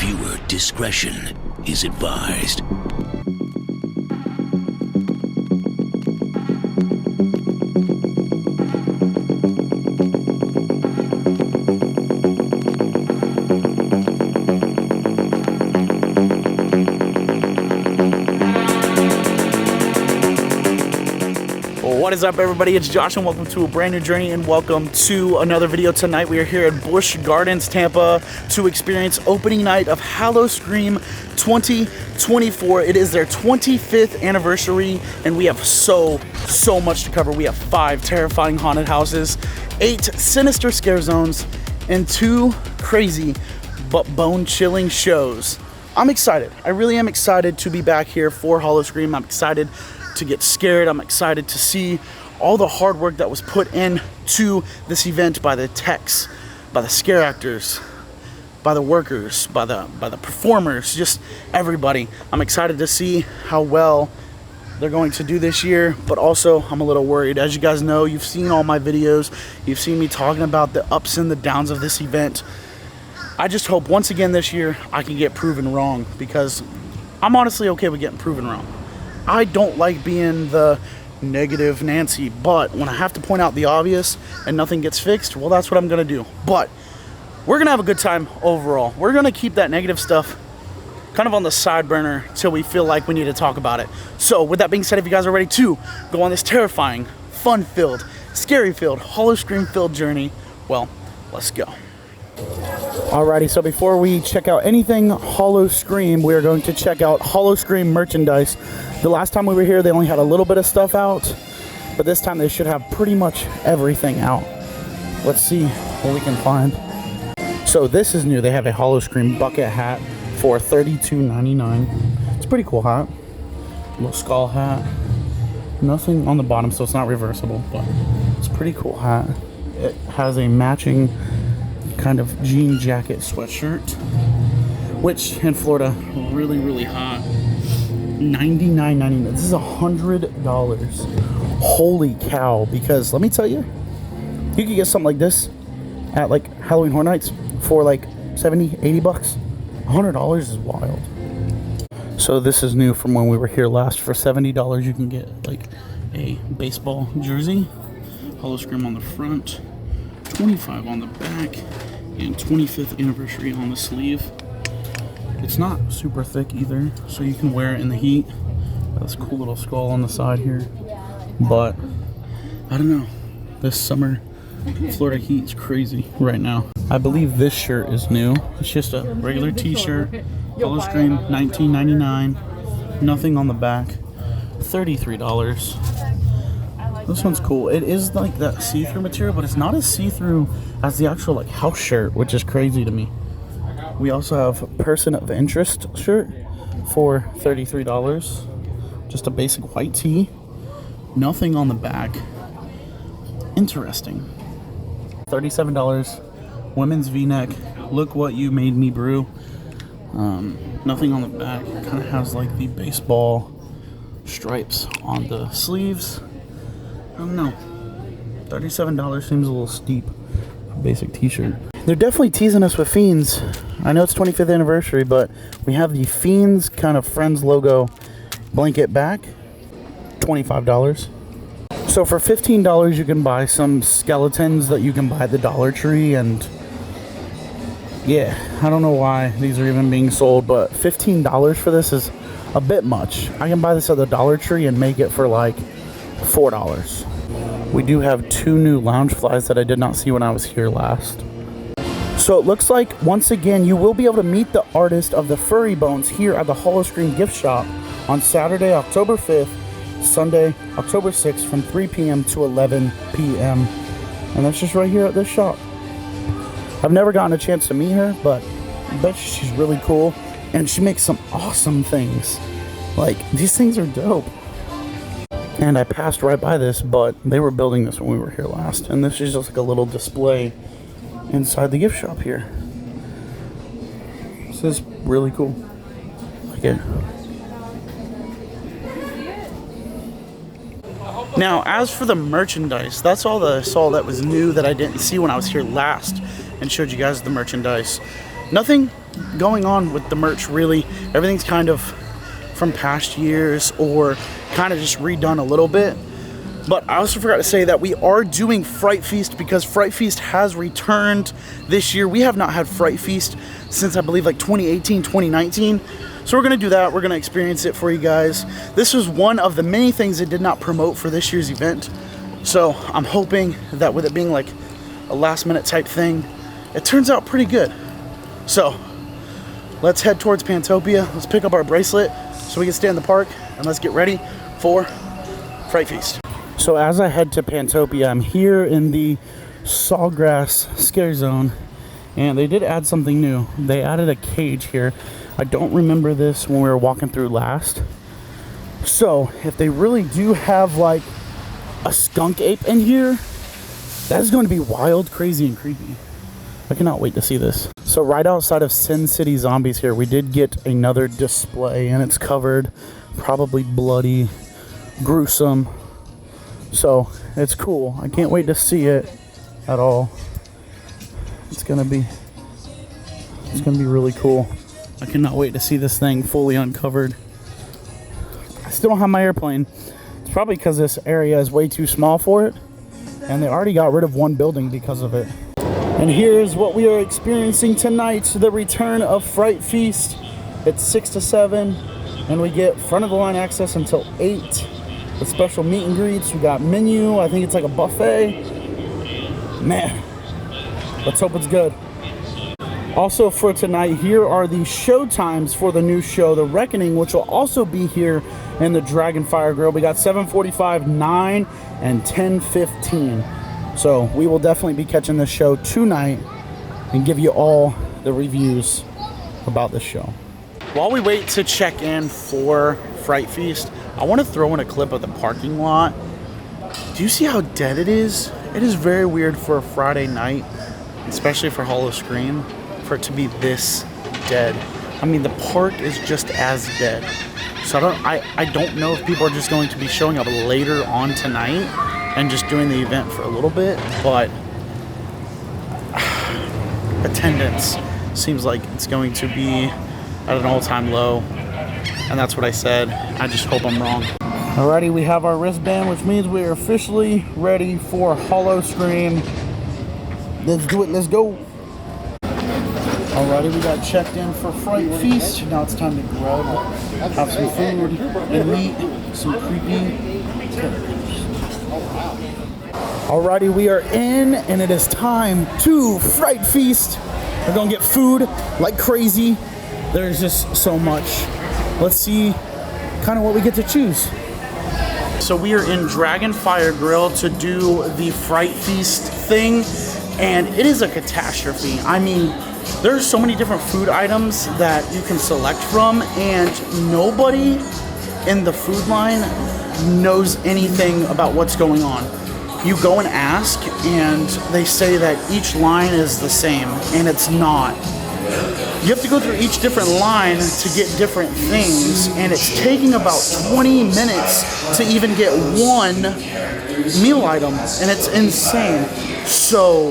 Viewer discretion is advised. What is up, everybody? It's Josh and welcome to a brand new journey and welcome to another video. Tonight we are here at Busch Gardens Tampa to experience Opening Night of Howl-O-Scream 2024. It is their 25th anniversary and we have so much to cover. We have 5 terrifying haunted houses, 8 sinister scare zones, and 2 crazy but bone-chilling shows. I'm excited. I really am excited to be back here for Howl-O-Scream. I'm excited to get scared. I'm excited to see all the hard work that was put into this event by the techs, by the scare actors, by the workers, by the performers, just everybody. I'm excited to see how well they're going to do this year, but also I'm a little worried. As you guys know, you've seen all my videos, you've seen me talking about the ups and the downs of this event. I just hope once again this year I can get proven wrong, because I'm honestly okay with getting proven wrong. I don't like being the negative Nancy, but when I have to point out the obvious and nothing gets fixed, well, that's what I'm gonna do. But we're gonna have a good time overall. We're gonna keep that negative stuff kind of on the side burner till we feel like we need to talk about it. So with that being said, if you guys are ready to go on this terrifying, fun-filled, scary-filled, Howl-O-Scream-filled journey, well, let's go. Alrighty, so before we check out anything Howl-O-Scream, we are going to check out Howl-O-Scream merchandise. The last time we were here, they only had a little bit of stuff out, but this time they should have pretty much everything out. Let's see what we can find. So this is new. They have a Howl-O-Scream bucket hat for $32.99. It's a pretty cool hat. Little skull hat. Nothing on the bottom, so it's not reversible, but it's a pretty cool hat. It has a matching kind of jean jacket sweatshirt, which in Florida really hot. $99.99. This is $100. Holy cow. Because let me tell you, you could get something like this at like Halloween Horror Nights for like 70, 80 bucks. $100 is wild. So this is new from when we were here last. For $70 you can get like a baseball jersey, Howl-O-Scream on the front, $25 on the back, and 25th anniversary on the sleeve. It's not super thick either, so you can wear it in the heat. That's a cool little skull on the side here. But I don't know, this summer Florida heat is crazy right now. I believe this shirt is new. It's just a regular t-shirt, Howl-O-Scream, $19.99. Nothing on the back, $33. This one's cool. It is like that see-through material, but it's not as see-through as the actual like house shirt, which is crazy to me. We also have a Person of Interest shirt for $33. Just a basic white tee. Nothing on the back. Interesting. $37. Women's V-neck. Look what you made me brew. Nothing on the back. It kind of has like the baseball stripes on the sleeves. I don't know. $37 seems a little steep. Basic t-shirt. They're definitely teasing us with Fiends. I know it's 25th anniversary, but we have the Fiends kind of Friends logo blanket back. $25. So for $15 you can buy some skeletons that you can buy at the Dollar Tree, and yeah, I don't know why these are even being sold, but $15 for this is a bit much. I can buy this at the Dollar Tree and make it for like $4. We do have 2 new lounge flies that I did not see when I was here last. So it looks like, once again, you will be able to meet the artist of the Furry Bones here at the Howl-O-Scream gift shop on Saturday, October 5th, Sunday, October 6th from 3 p.m. to 11 p.m. And that's just right here at this shop. I've never gotten a chance to meet her, but I bet she's really cool. And she makes some awesome things. Like, these things are dope. And I passed right by this, but they were building this when we were here last. And this is just like a little display inside the gift shop here. This is really cool. I like it. Now, as for the merchandise, that's all that I saw that was new that I didn't see when I was here last and showed you guys the merchandise. nothing going on with the merch really. Everything's kind of from past years or kind of just redone a little bit. But I also forgot to say that we are doing Fright Feast because Fright Feast has returned this year. We have not had Fright Feast since I believe like 2018, 2019. So we're gonna do that. We're gonna experience it for you guys. This was one of the many things they did not promote for this year's event. So I'm hoping that with it being like a last minute type thing, it turns out pretty good. So let's head towards Pantopia. Let's pick up our bracelet so we can stay in the park, and let's get ready for Fright Feast. So as I head to Pantopia, I'm here in the Sawgrass Scare Zone, and they did add something new. They added a cage here. I don't remember this when we were walking through last. So if they really do have like a skunk ape in here, that is going to be wild, crazy, and creepy. I cannot wait to see this. So right outside of Sin City Zombies here, we did get another display, and it's covered, probably bloody, gruesome. So it's cool. I can't wait to see it at all. It's gonna be really cool. I cannot wait to see this thing fully uncovered. I still don't have my airplane. It's probably because this area is way too small for it, and they already got rid of one building because of it. And here's what we are experiencing tonight, the return of Fright Feast. It's 6 to 7, and we get front of the line access until 8. With special meet and greets. We got menu. I think it's like a buffet. Man, let's hope it's good. Also for tonight, here are the show times for the new show, The Reckoning, which will also be here in the Dragonfire Grill. We got 7:45, 9, and 10:15. So we will definitely be catching this show tonight and give you all the reviews about this show. While we wait to check in for Fright Feast, I want to throw in a clip of the parking lot. Do you see how dead it is? It is very weird for a Friday night, especially for Howl-O-Scream, for it to be this dead. I mean, the park is just as dead. So I don't know if people are just going to be showing up later on tonight and just doing the event for a little bit, but attendance seems like it's going to be at an all-time low. And that's what I said. I just hope I'm wrong. Alrighty, we have our wristband, which means we are officially ready for Howl-O-Scream. Let's do it, let's go. Alrighty, we got checked in for Fright Feast. Now it's time to grub, have some food, and meet some creepy characters. Alrighty, we are in, and it is time to Fright Feast. We're gonna get food like crazy. There's just so much. Let's see kind of what we get to choose. So we are in Dragonfire Grill to do the Fright Feast thing, and it is a catastrophe. I mean, there's so many different food items that you can select from, and nobody in the food line knows anything about what's going on. You go and ask, and they say that each line is the same, and it's not. You have to go through each different line to get different things, and it's taking about 20 minutes to even get one meal item, and it's insane. So,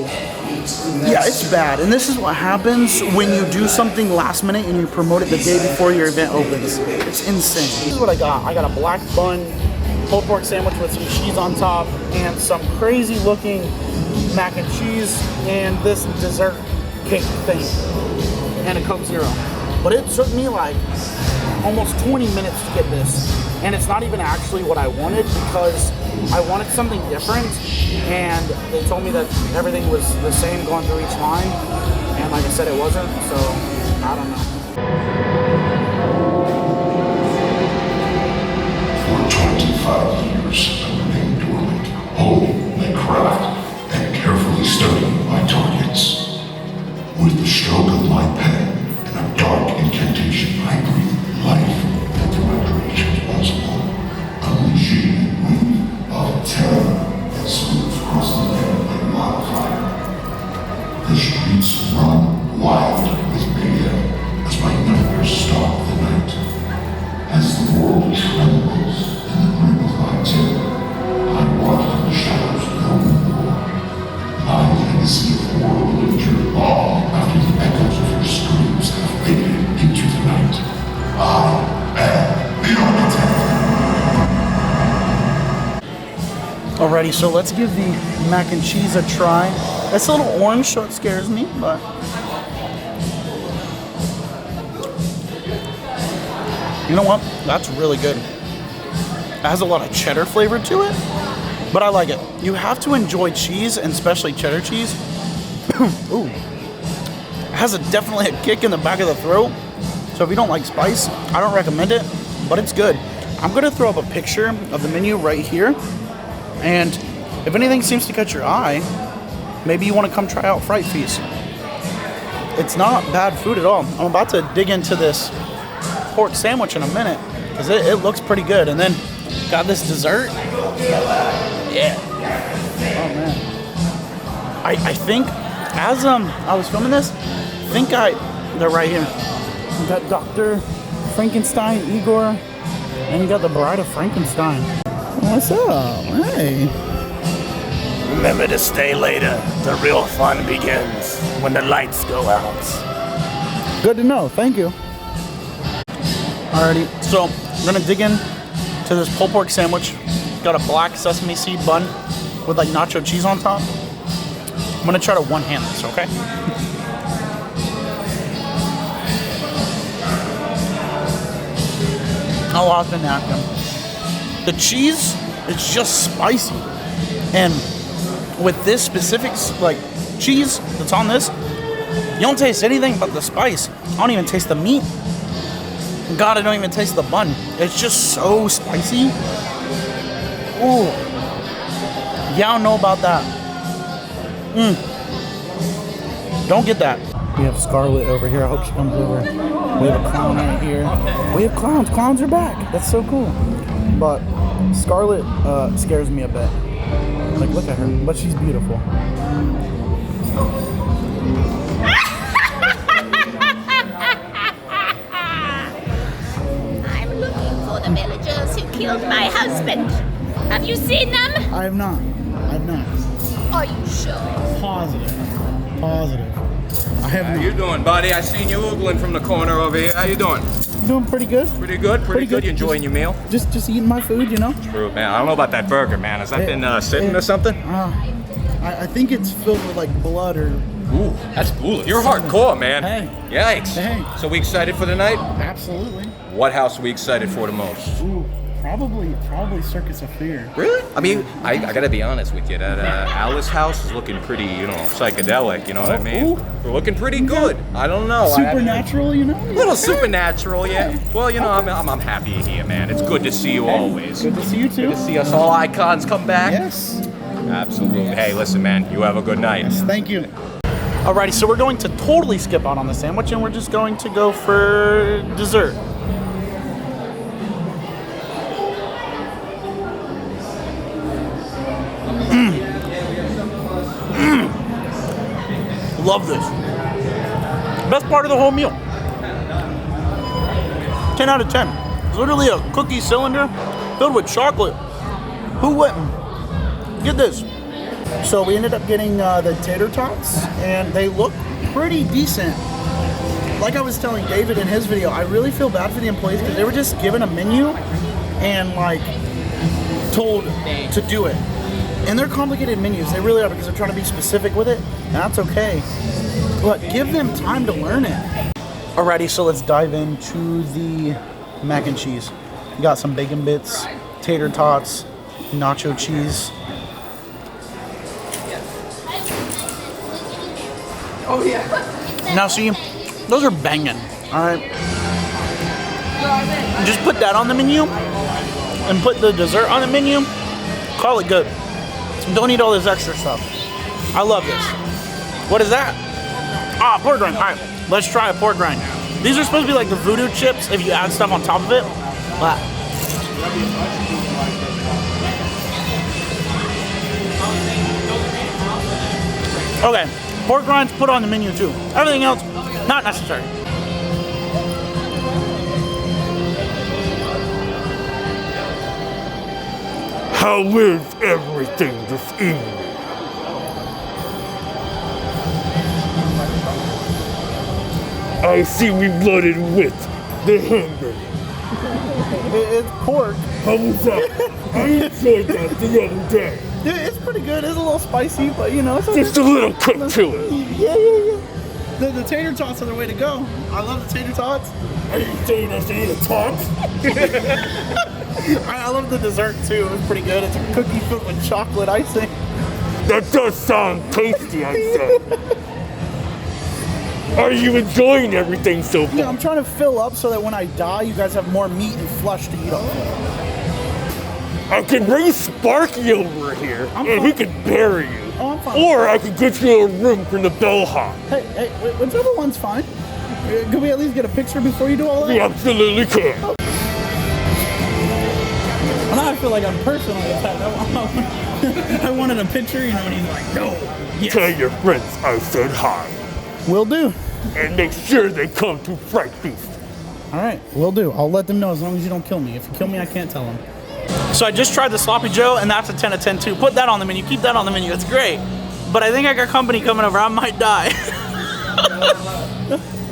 yeah, it's bad. And this is what happens when you do something last minute and you promote it the day before your event opens. It's insane. This is what I got. I got a black bun, pulled pork sandwich with some cheese on top, and some crazy looking mac and cheese, and this dessert cake thing. And a Coke Zero. But it took me like almost 20 minutes to get this. And it's not even actually what I wanted, because I wanted something different, and they told me that everything was the same going through each line. And like I said, it wasn't, so I don't know. For 25 years, I remained dormant, hone my craft, and carefully studying my targets. With the stroke of my pen and a dark incantation, I breathe life into my creation's possible, unleashing a wave of terror that sweeps across the land like wildfire. The streets run wild with mayhem as my nightmares stalk the night. As the world trembles in the grip of my terror, I walk in the shadows no more. My legacy of horror will endure long after the echoes of your Alrighty, so let's give the mac and cheese a try. It's a little orange, so it scares me, but... You know what? That's really good. It has a lot of cheddar flavor to it, but I like it. You have to enjoy cheese, and especially cheddar cheese. Ooh. It has definitely a kick in the back of the throat. So if you don't like spice, I don't recommend it, but it's good. I'm gonna throw up a picture of the menu right here. And if anything seems to catch your eye, maybe you wanna come try out Fright Feast. It's not bad food at all. I'm about to dig into this pork sandwich in a minute, because it looks pretty good. And then got this dessert. Yeah. Oh man. I think as I was filming this, they're right here. You got Dr. Frankenstein, Igor, and you got the Bride of Frankenstein. What's up? Hey. Remember to stay later. The real fun begins when the lights go out. Good to know. Thank you. Alrighty, so I'm gonna dig in to this pulled pork sandwich. Got a black sesame seed bun with like nacho cheese on top. I'm gonna try to one-hand this, okay? I lost the napkin. The cheese is just spicy, and with this specific like cheese that's on this, you don't taste anything but the spice. I don't even taste the meat. God, I don't even taste the bun. It's just so spicy. Ooh. Yeah, I don't know about that. Don't get that. We have Scarlet over here. I hope she comes over. We have a clown right here. We have clowns. Clowns are back. That's so cool. But Scarlet scares me a bit. Like, look at her. But she's beautiful. I'm looking for the villagers who killed my husband. Have you seen them? I have not. Are you sure? Positive. I have How not. you doing, buddy? I seen you oogling from the corner over here. How you doing? Doing pretty good. Pretty good? Pretty good. You enjoying your meal? Just eating my food, you know? True, man. I don't know about that burger, man. Has that been sitting or something? I think it's filled with like blood or... Ooh, that's cool. You're hardcore, man. Hey. Yikes. Hey. So we excited for the night? Absolutely. What house are we excited for the most? Ooh, probably Circus of Fear. Really? I mean, I gotta be honest with you. That Alice house is looking pretty, psychedelic. You know what I mean? Ooh. We're looking pretty good. I don't know. Supernatural, you know? A little supernatural, yeah. Well, I'm happy you're here, man. It's good to see you always. Good to see you too. Good to see us all icons come back. Yes. Absolutely. Hey, listen, man. You have a good night. Yes, thank you. Alrighty, so we're going to totally skip out on the sandwich and we're just going to go for dessert. Love this. Best part of the whole meal. 10 out of 10. It's literally a cookie cylinder filled with chocolate. Who wouldn't? Get this. So we ended up getting the tater tots, and they look pretty decent. Like I was telling David in his video, I really feel bad for the employees because they were just given a menu and like told to do it. And they're complicated menus, they really are, because they're trying to be specific with it, and that's okay. But give them time to learn it. Alrighty, so let's dive into the mac and cheese. We got some bacon bits, tater tots, nacho cheese. Oh yeah. Now see, those are banging, alright? Just put that on the menu and put the dessert on the menu, call it good. Don't need all this extra stuff. I love this. What is that? Ah, pork rind. All right, let's try a pork rind. These are supposed to be like the voodoo chips if you add stuff on top of it. Wow. Okay, pork rinds put on the menu too. Everything else, not necessary. How is everything this evening? I see we blooded with the hamburger. It's pork. How was that? I enjoyed that the other day. It's pretty good. It's a little spicy, but you know, it's okay. Just a little cook to it. Yeah. The tater tots are the way to go. I love the tater tots. Are you saying I say the tots? I love the dessert too. It's pretty good. It's a cookie filled with chocolate icing. That does sound tasty, I'd say. Are you enjoying everything so far? Yeah, I'm trying to fill up so that when I die, you guys have more meat and flesh to eat off. I can bring Sparky over here, and he can bury you. Oh, I'm fine. Or I could get you a room from the bellhop. Hey, whichever one's fine. Can we at least get a picture before you do all that? We absolutely can. Well, now I feel like I'm personal with that. I wanted a picture, you know, and he's like, no. Yes. Tell your friends I said hi. Will do. And make sure they come to Fright Feast. All right, will do. I'll let them know as long as you don't kill me. If you kill me, I can't tell them. So I just tried the Sloppy Joe, and that's a 10 out of 10 too. Put that on the menu. Keep that on the menu. It's great. But I think I got company coming over. I might die.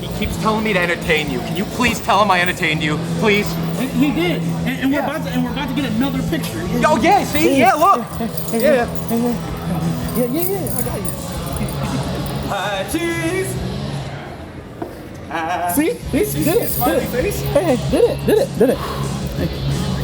He keeps telling me to entertain you. Can you please tell him I entertained you, please? He did, and we're about to get another picture. Oh yeah, see, yeah, look, yeah. I got you. Cheese. See, did it. Hey, did it.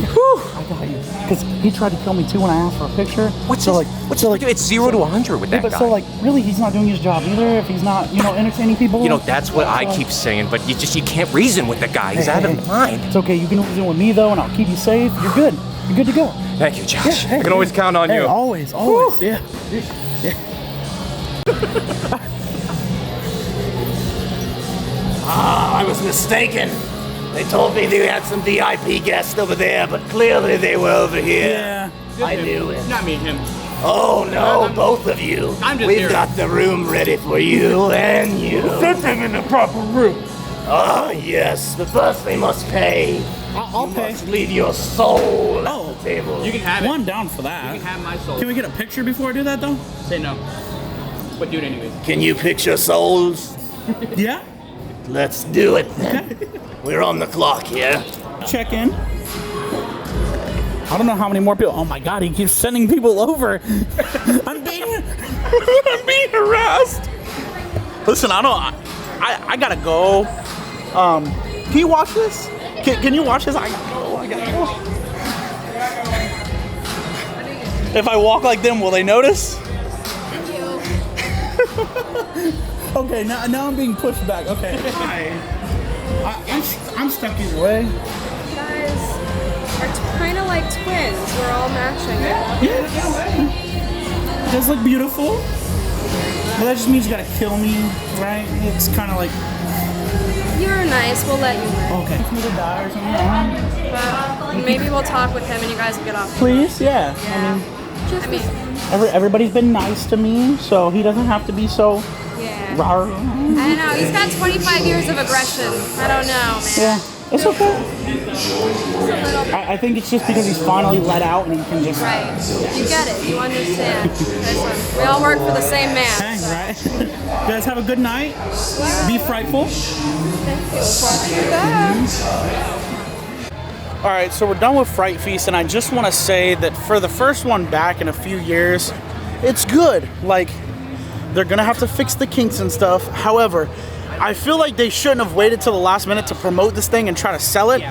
Whew, I got you. Because he tried to kill me too when I asked for a picture. What's it's 0 to 100 with that but guy. So like, really, he's not doing his job either. If he's not, you know, entertaining people. You know, that's what I keep saying, but you can't reason with the guy. He's out of his mind. It's okay. You can reason with me though, and I'll keep you safe. You're good. You're good to go. Thank you, Josh. Yeah, I can always count on you. Always. Woo. Yeah. I was mistaken. They told me they had some VIP guests over there, but clearly they were over here. Yeah. I knew it. Not me and him. Oh no, both of you. We've got the room ready for you and you. Set them in the proper room. Ah, yes, but first they must pay. I'll pay. Must leave your soul at the table. You can have it. Well, I'm down for that. You can have my soul. Can we get a picture before I do that though? Say no. But do it anyways. Can you picture souls? Yeah. Let's do it then. We're on the clock here. Check in. I don't know how many more people. Oh my God, he keeps sending people over. I'm being harassed. Listen, I gotta go. Can you watch this? Can you watch this? I gotta go. If I walk like them, will they notice? Okay, now I'm being pushed back. Okay. Hi. I'm stuck either way. You guys are kind of like twins. We're all matching. Yeah. You guys look beautiful. But that just means you gotta kill me, right? It's kind of like. You're nice. We'll let you live. Okay. If me to die or something. But maybe we'll talk with him and you guys will get off. Please, yeah. I mean, Everybody's been nice to me, so he doesn't have to be so. yeah. Rar. I don't know. He's got 25 years of aggression. I don't know, man. Yeah, it's okay. Just a little bit. I think it's just because he's finally let out and he can just. Right. You get it. You understand. Listen, we all work for the same man. Hang, right? You guys have a good night. Be frightful. All right, so we're done with Fright Feast, and I just want to say that for the first one back in a few years, it's good. Like, they're gonna have to fix the kinks and stuff. However, I feel like they shouldn't have waited till the last minute to promote this thing and try to sell it,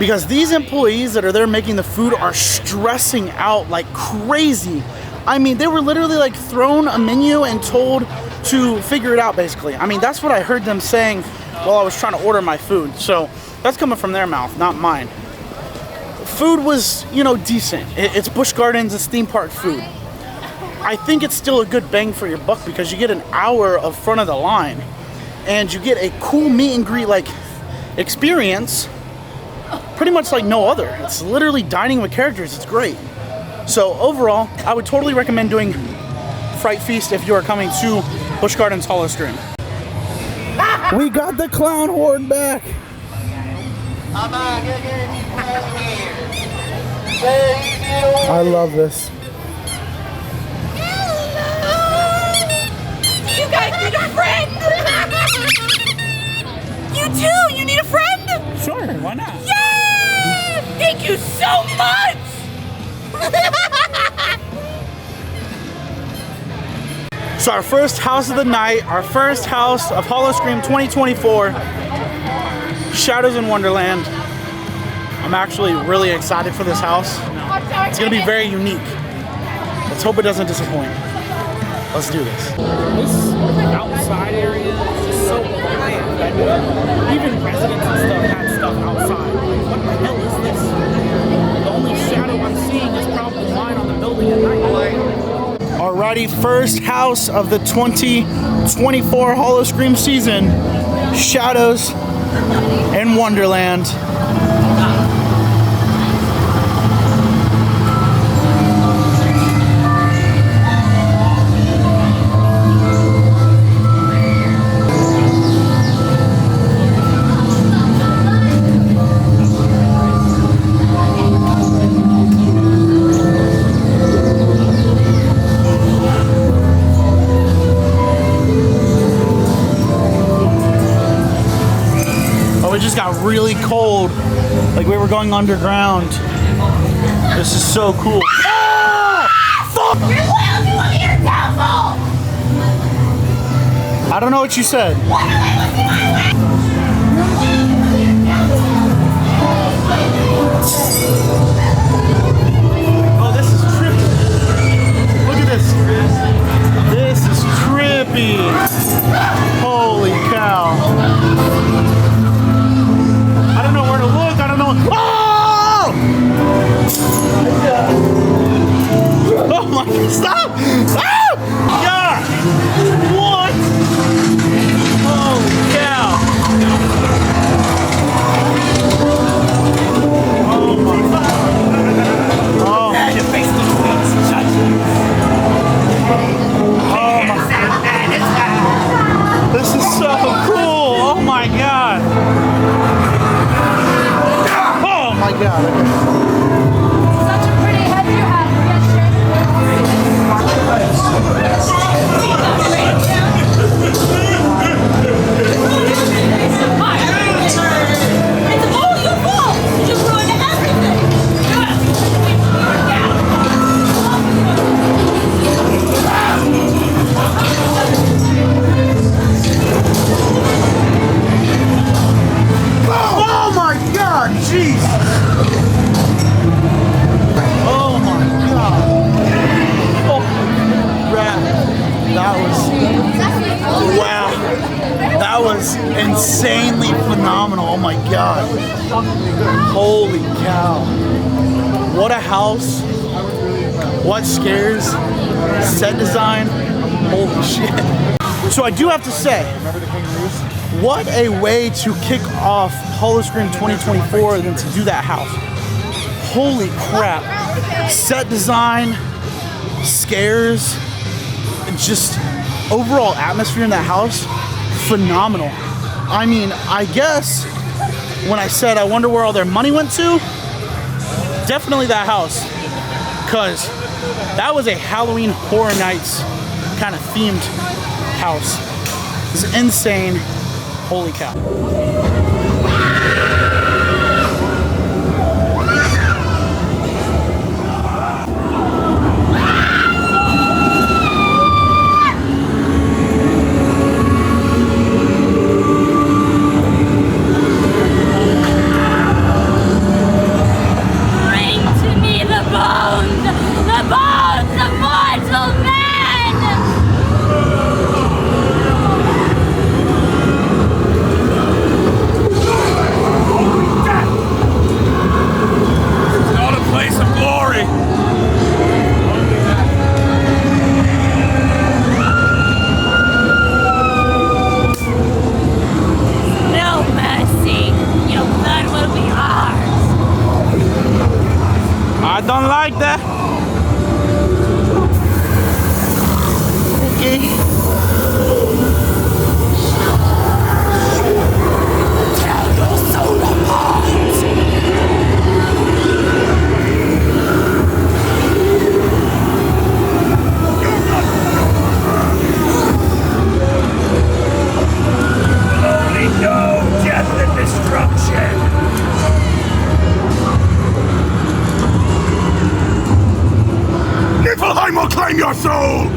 because these employees that are there making the food are stressing out like crazy. I mean, they were literally like thrown a menu and told to figure it out, basically. I mean, that's what I heard them saying while I was trying to order my food. So that's coming from their mouth, not mine. Food was, you know, decent. It's Busch Gardens, it's theme park food. I think it's still a good bang for your buck because you get an hour of front of the line and you get a cool meet and greet like experience pretty much like no other. It's literally dining with characters. It's great. So overall, I would totally recommend doing Fright Feast if you are coming to Busch Gardens Howl-O-Scream. We got the clown horde back. I love this. You guys need a friend! You too! You need a friend? Sure, why not? Yay! Thank you so much! So our first house of the night, our first house of Howl-O-Scream 2024, Shadows in Wonderland. I'm actually really excited for this house. It's gonna be very unique. Let's hope it doesn't disappoint. Let's do this. This outside area is just so bland. Even residents and stuff had stuff outside. Like, what the hell is this? The only shadow I'm seeing is probably mine on the building at night. Alrighty, first house of the 2024 Howl-O-Scream season, Shadows in Wonderland. It just got really cold, like we were going underground. This is so cool. I don't know what you said. Oh, this is trippy. Look at this. This is trippy. Holy cow. I don't know where to look. I don't know. Oh! Oh my God! Stop! Ah! God! What? Holy cow! Oh my God! Oh. Oh my. This is so cool! Oh my God! Oh my God. Such a pretty head you have. It's all your fault! You ruined everything! Oh my God, jeez! Oh my God! Oh, crap! That was, wow! That was insanely phenomenal! Oh my God! Holy cow! What a house! What scares? Set design! Holy shit! So I do have to say, what a way to kick off Howl-O-Scream 2024 than to do that house. Holy crap. Set design, scares, just overall atmosphere in that house, phenomenal. I mean, I guess when I said I wonder where all their money went to, definitely that house. Because that was a Halloween Horror Nights kind of themed house. This is insane. Holy cow. Bring to me the bones of mortal men! don't like that. Okay. Tell your soul apart. Only know death and destruction. Niflheim will claim your soul!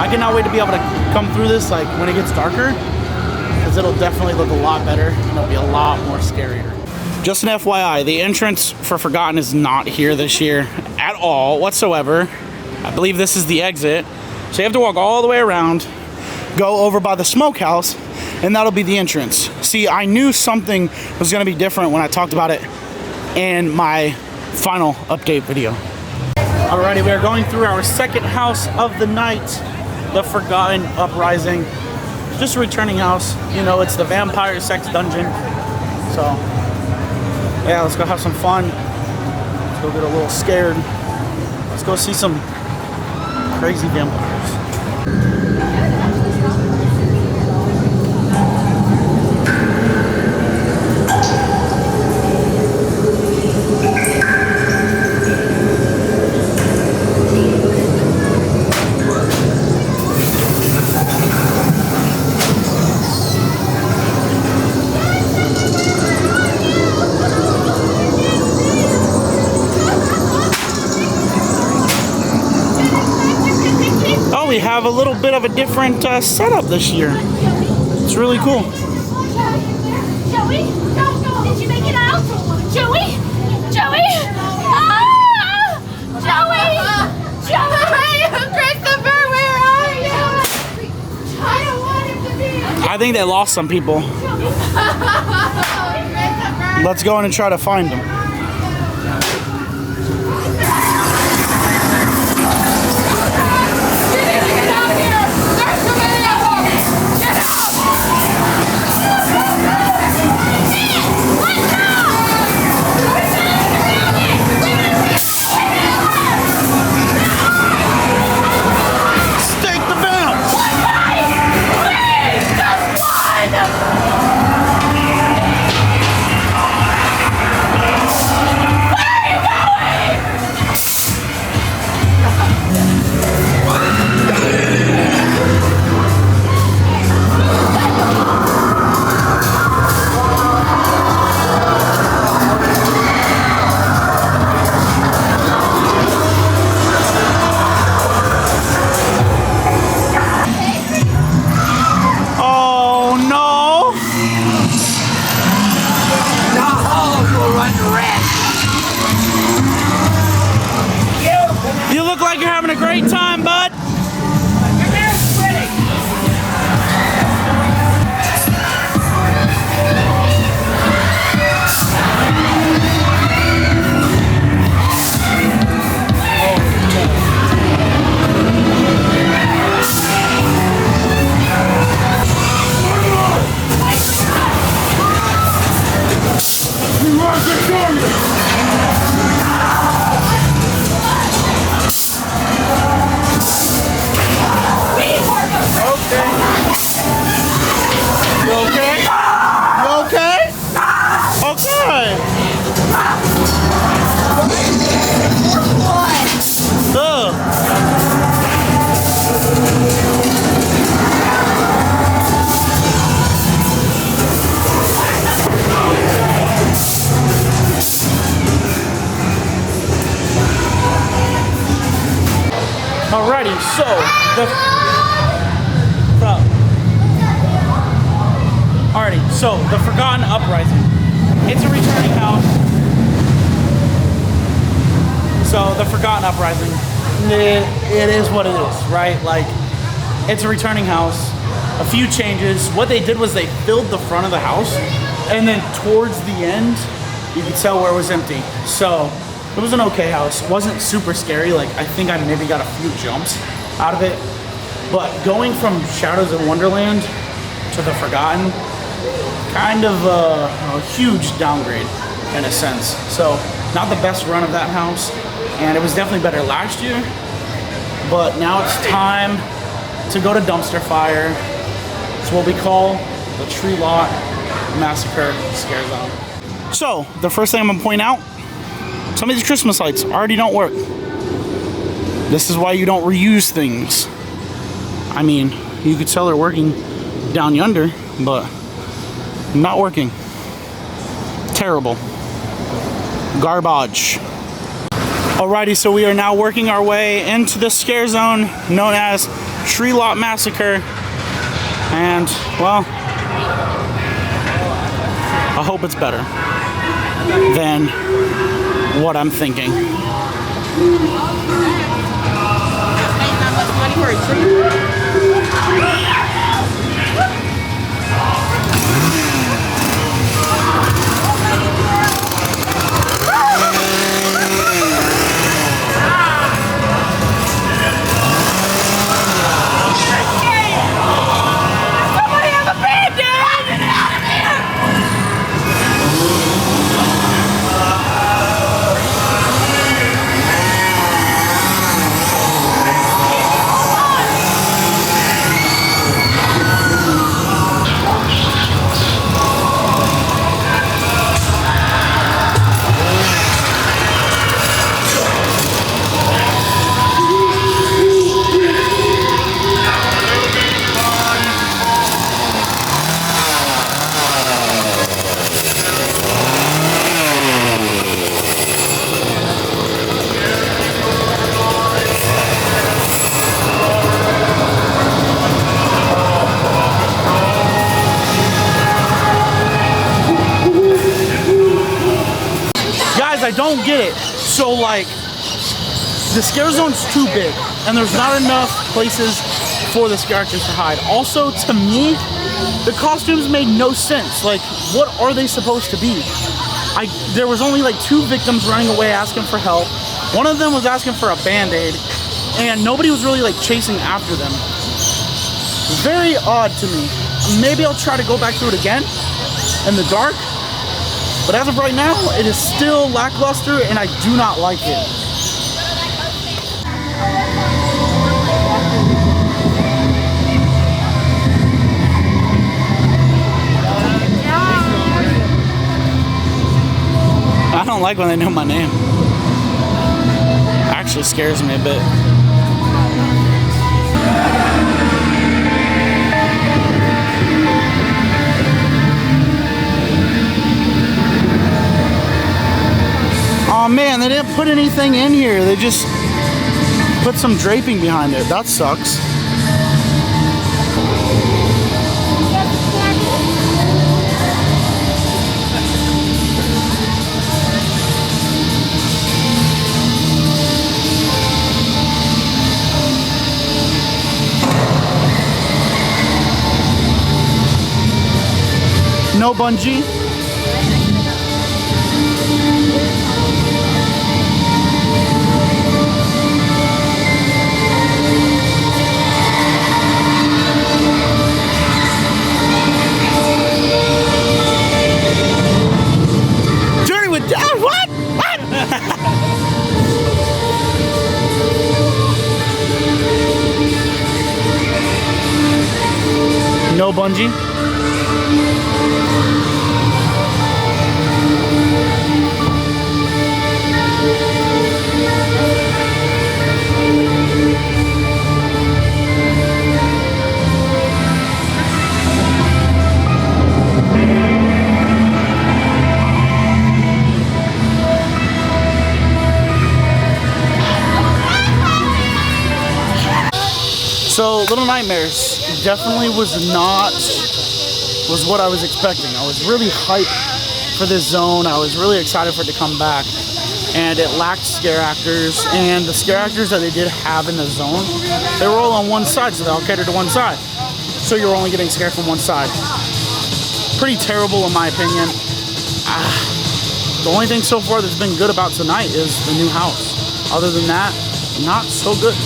I cannot wait to be able to come through this like when it gets darker, because it'll definitely look a lot better and it'll be a lot more scarier. Just an FYI, the entrance for Forgotten is not here this year at all whatsoever. I believe this is the exit. So you have to walk all the way around, go over by the smokehouse, and that'll be the entrance. See, I knew something was gonna be different when I talked about it in my final update video. Alrighty, we are going through our second house of the night, the Forgotten Uprising. Just a returning house. You know, it's the vampire sex dungeon. So, yeah, let's go have some fun. Let's go get a little scared. Let's go see some crazy vampires. We have a little bit of a different setup this year. It's really cool. Joey, did you make it out? Joey, ah! Joey, Christopher, where are you? I don't want him to be. I think they lost some people. Let's go in and try to find them. Alrighty, so the Forgotten Uprising. It's a returning house. So the Forgotten Uprising, it is what it is, right? Like, it's a returning house. A few changes. What they did was they filled the front of the house, and then towards the end, you could tell where it was empty. So it was an okay house. It wasn't super scary. Like, I think I maybe got a few jumps out of it. But going from Shadows in Wonderland to the Forgotten, kind of a huge downgrade in a sense. So not the best run of that house, and it was definitely better last year. But now it's time to go to Dumpster Fire. It's what we call the Tree Lot Massacre Scare Zone. So the first thing I'm gonna point out, some of these Christmas lights already don't work. This is why you don't reuse things. I mean, you could tell they're working down yonder, but not working. Terrible. Garbage. Alrighty, so we are now working our way into the scare zone known as Lot Massacre, and well, I hope it's better than what I'm thinking. I don't get it. So like, the scare zone's too big and there's not enough places for the characters to hide. Also, to me, the costumes made no sense. Like, what are they supposed to be? There was only like 2 victims running away asking for help. One of them was asking for a band-aid and nobody was really like chasing after them. Very odd to me. Maybe I'll try to go back through it again in the dark. But as of right now, it is still lackluster and I do not like it. I don't like when they know my name. Actually scares me a bit. Oh man, they didn't put anything in here. They just put some draping behind it. That sucks. No bungee. Journey with Josh, what? What? No bungee. So Little Nightmares definitely was what I was expecting. I was really hyped for this zone. I was really excited for it to come back. And it lacked scare actors, and the scare actors that they did have in the zone, they were all on one side, so they all catered to one side. So you were only getting scared from one side. Pretty terrible in my opinion. The only thing so far that's been good about tonight is the new house. Other than that, not so good.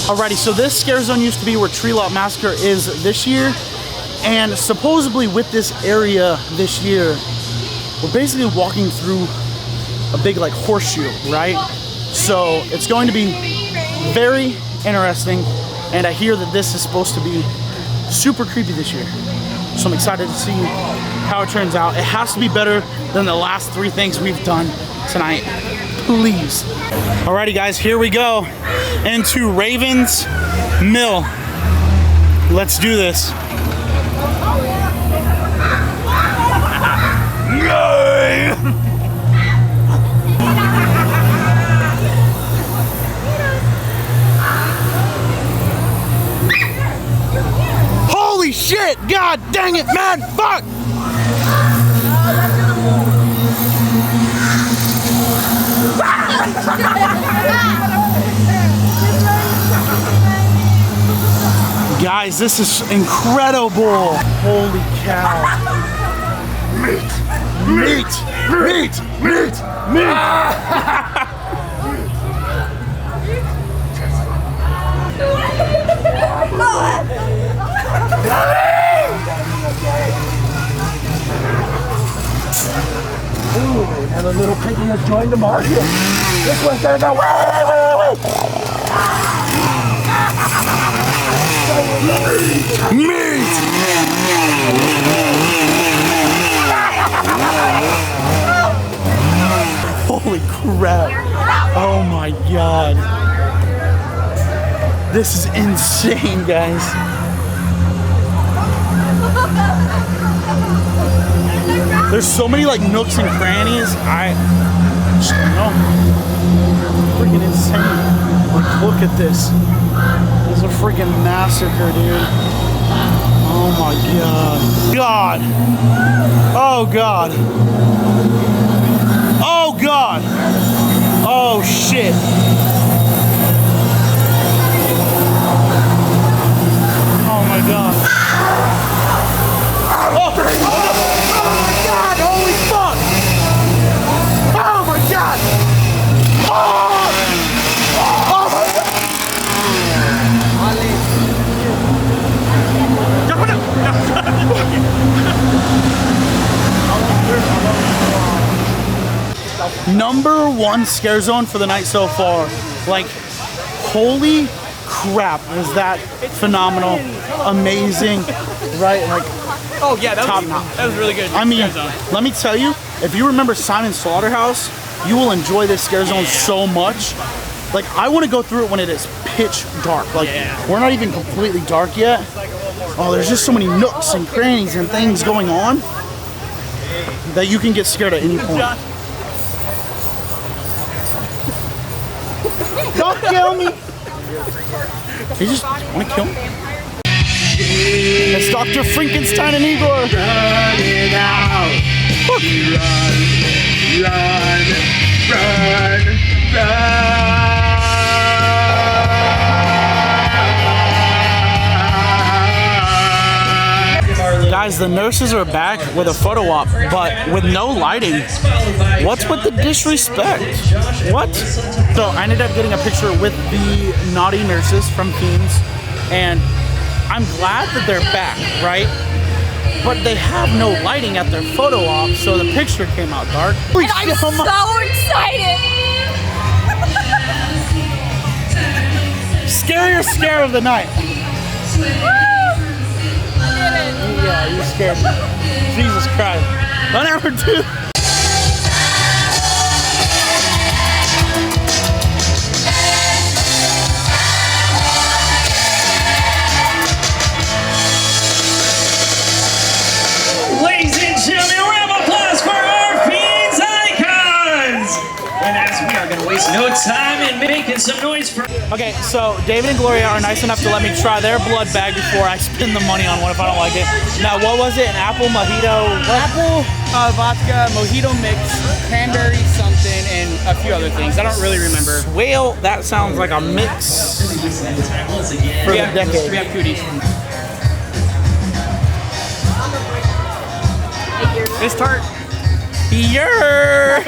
Alrighty, so this scare zone used to be where Lot Massacre is this year, and supposedly with this area this year, we're basically walking through a big like horseshoe, right? So it's going to be very interesting, and I hear that this is supposed to be super creepy this year. So I'm excited to see how it turns out. It has to be better than the last 3 things we've done tonight, please. Alrighty guys, here we go into Raven's Mill. Let's do this. Yay! Holy shit! God dang it, man! Fuck! Guys, this is incredible! Holy cow! Meat! Meat! Meat! Meat! Meat! Ooh, another little piggy has joined the market. This one's gonna go wait. Meat! Holy crap. Oh my god. This is insane, guys. There's so many like nooks and crannies. I just don't know. Freaking insane. Like, look at this. This is a freaking massacre, dude. Oh my god. God. Oh god. Oh god. Oh shit. Oh my god. Oh my god. Holy fuck. Oh my god. Oh, oh my god. Number one scare zone for the night so far. Like, holy crap, was that phenomenal, amazing, right? Like, Oh yeah, top notch. that was really good. I mean, Scare zone. let me tell you, if you remember Simon's Slaughterhouse, you will enjoy this scare zone so much. Like, I want to go through it when it is pitch dark. Like, we're not even completely dark yet. Oh, there's just so many nooks and crannies and things going on that you can get scared at any point. Don't kill me! You just want to kill me? It's Dr. Frankenstein and Igor! Running out. Guys, the nurses are back with a photo op, but with no lighting. What's with the disrespect? What? So I ended up getting a picture with the naughty nurses from Fiends, and I'm glad that they're back, right? But they have no lighting at their photo op, so the picture came out dark. And I'm so excited! Scariest scare of the night. Yeah, you scared me. Jesus Christ. I never do. Ladies and gentlemen, a round of applause for our Fiends icons! And as we are going to waste no time in making some noise for... Okay, so David and Gloria are nice enough to let me try their blood bag before I spend the money on one if I don't like it. Now, what was it? An apple mojito? Apple, vodka, mojito mix, cranberry something, and a few other things. I don't really remember. Well, that sounds like a mix for the decade. We have cooties. This tart. Beer.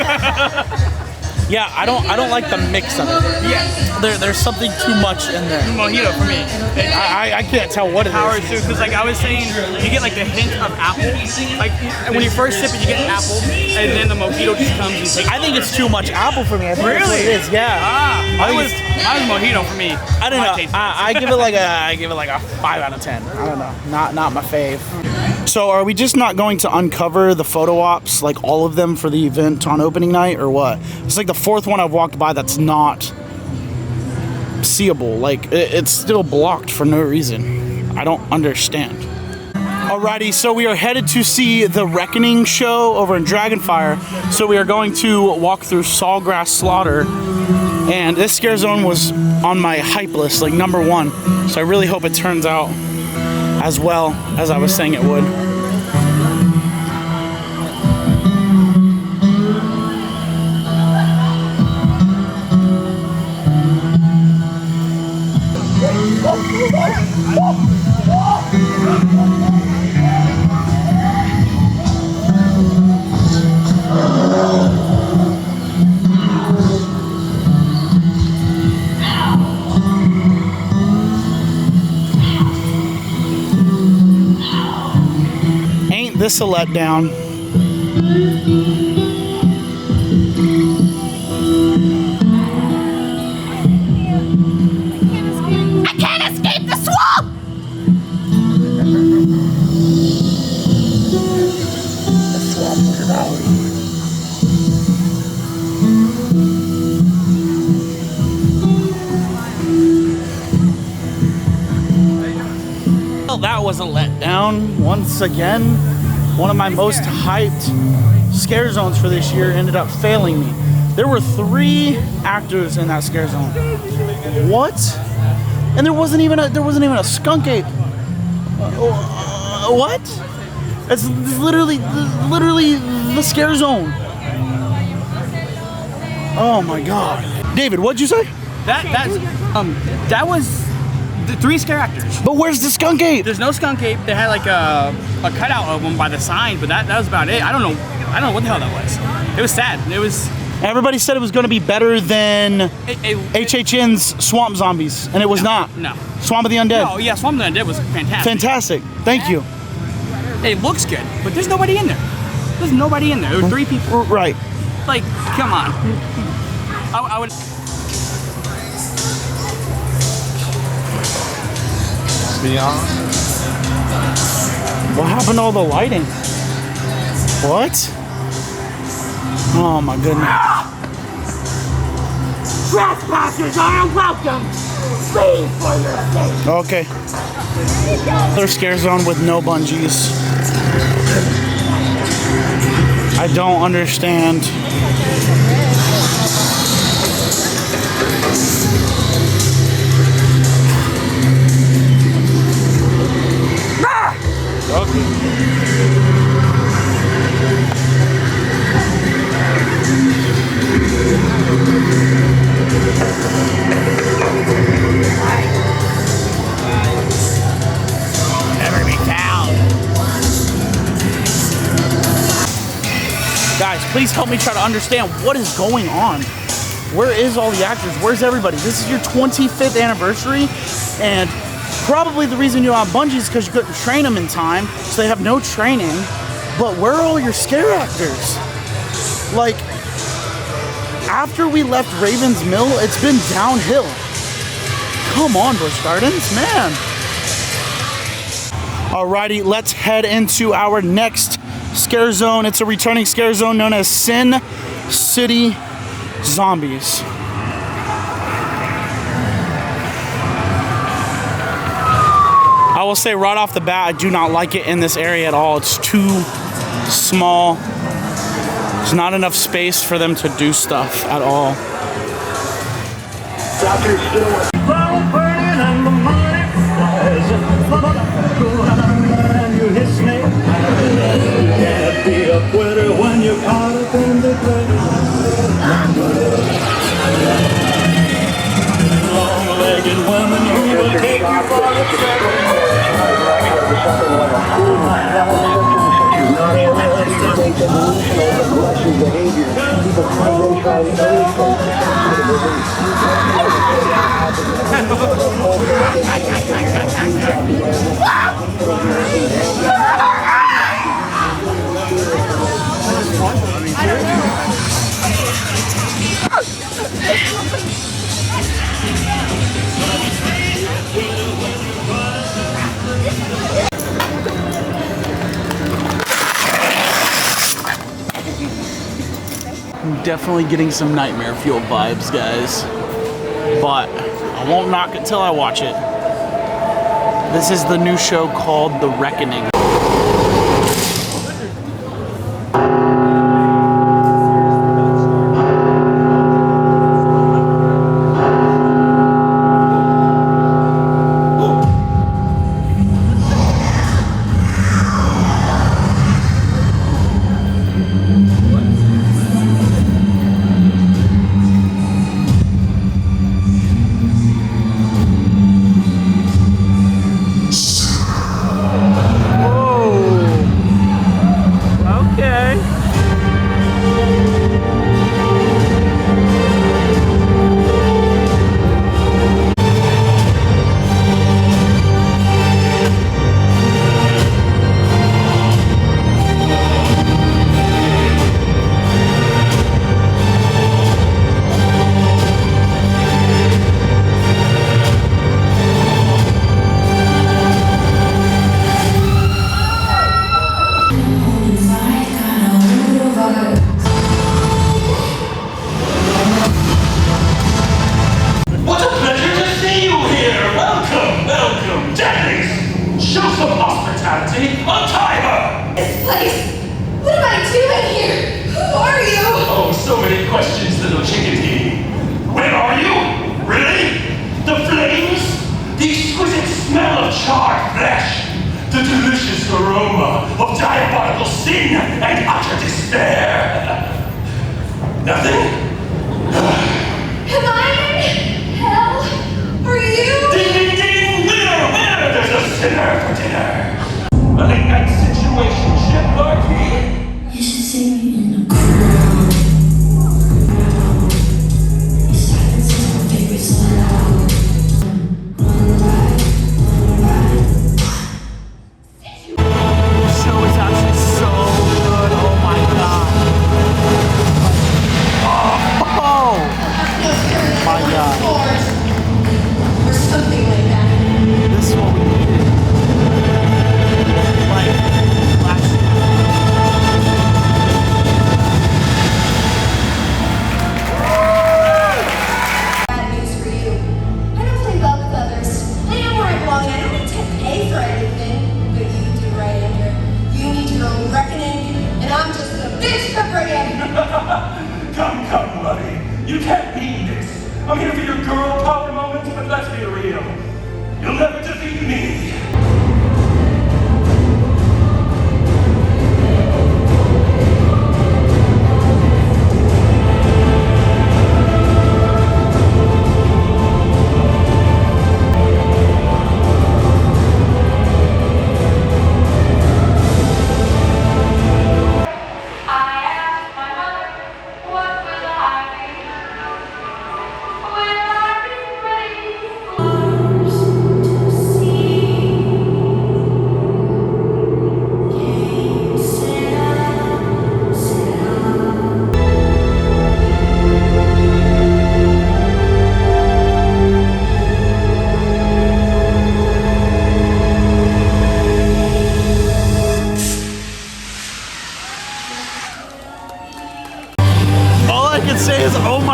Yeah, I don't like the mix of it. Yeah. There's something too much in there. Mojito for me. I can't tell what it Powers is. too, because like I was saying, you get like the hint of apple. Like when you first sip it, you get apple, and then the mojito just comes and takes. I think it's too much apple for me. I think that's what it is. Yeah. That was mojito for me. I don't know. I give it like a 5 out of 10. I don't know. Not my fave. So are we just not going to uncover the photo ops, like all of them for the event on opening night, or what? It's like the fourth one I've walked by that's not seeable. Like it's still blocked for no reason. I don't understand. Alrighty, so we are headed to see the Reckoning show over in Dragonfire. So we are going to walk through Sawgrass Slaughter, and this scare zone was on my hype list, like #1. So I really hope it turns out as well as I was saying it would. Ain't this a letdown? I can't escape the swamp! The swamp was an alley. Well, that was a letdown. Once again, one of my most hyped scare zones for this year ended up failing me. There were 3 actors in that scare zone. What? And there wasn't even a skunk ape. What? It's literally the scare zone. Oh my god. David, what'd you say? That was the 3 scare actors. But where's the skunk ape? There's no skunk ape. They had like a cutout of them by the sign, but that was about it. I don't know what the hell that was. It was sad. It was. Everybody said it was going to be better than HHN's Swamp Zombies, and it was not. No. Swamp of the Undead. Oh yeah, Swamp of the Undead was fantastic. Fantastic. Thank you. It looks good, but there's nobody in there. There's nobody in there. There were 3 people. Right. Like, come on. I would. What happened to all the lighting? What? Oh my goodness. Trespassers are welcome. Leave for your safety. Okay. Another scare zone with no bungees. I don't understand. Okay. Never be found. Guys, please help me try to understand what is going on. Where is all the actors? Where's everybody? This is your 25th anniversary, and probably the reason you don't have bungees is because you couldn't train them in time, so they have no training. But where are all your scare actors? Like, after we left Raven's Mill, it's been downhill. Come on, Busch Gardens, man. Alrighty, let's head into our next scare zone. It's a returning scare zone known as Sin City Zombies. I will say right off the bat, I do not like it in this area at all. It's too small. There's not enough space for them to do stuff at all. Can't be a quitter when you're caught up in the long-legged women who will take you for a trip. definitely getting some Nightmare Fuel vibes, guys. But I won't knock it till I watch it. This is the new show called The Reckoning.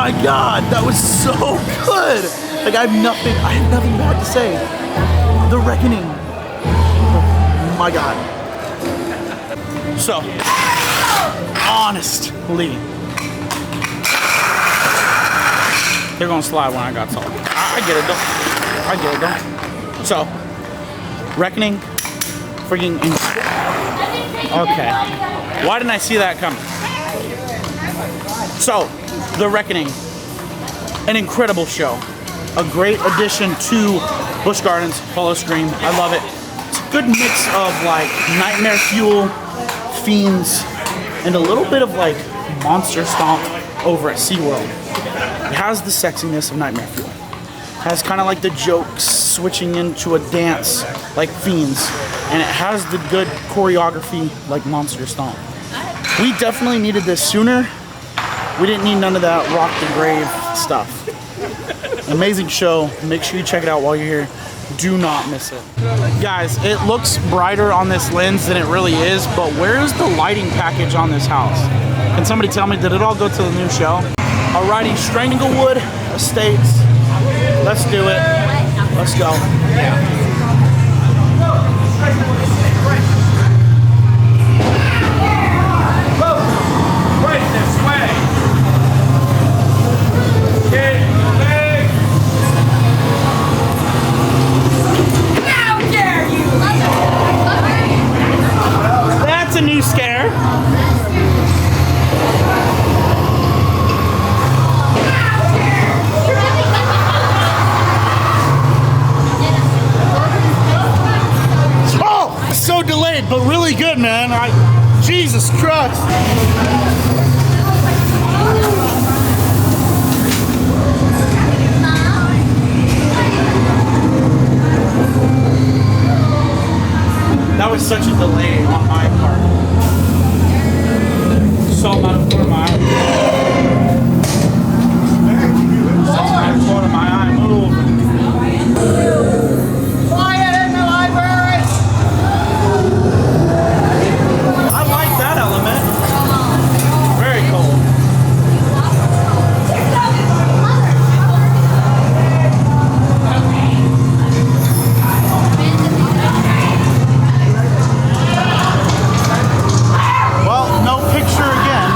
my god, that was so good. Like I have nothing bad to say. The Reckoning. Oh my god. So, honestly, they're gonna slide when I got salt. I get it though. I get it though. So, Reckoning, freaking okay. Why didn't I see that coming? So, The Reckoning, an incredible show. A great addition to Busch Gardens Howl-O-Scream. I love it. It's a good mix of like Nightmare Fuel, Fiends, and a little bit of like Monster Stomp over at SeaWorld. It has the sexiness of Nightmare Fuel. It has kind of like the jokes switching into a dance like Fiends. And it has the good choreography like Monster Stomp. We definitely needed this sooner. We didn't need none of that rock the grave stuff. Amazing show. Make sure you check it out while you're here. Do not miss it. Guys, it looks brighter on this lens than it really is, but where's the lighting package on this house? Can somebody tell me, did it all go to the new show? Alrighty, Stranglewood Estates. Let's do it. Let's go. Right this way. Get moving. How dare you! That's a new scare. Oh, so delayed, but really good, man. Jesus Christ. That was such a delay on my part. Saw him out of the corner of my eye. Saw him out of the corner of my eye. Move. Quiet in the library! I like that element. Very cool. Well, no picture again.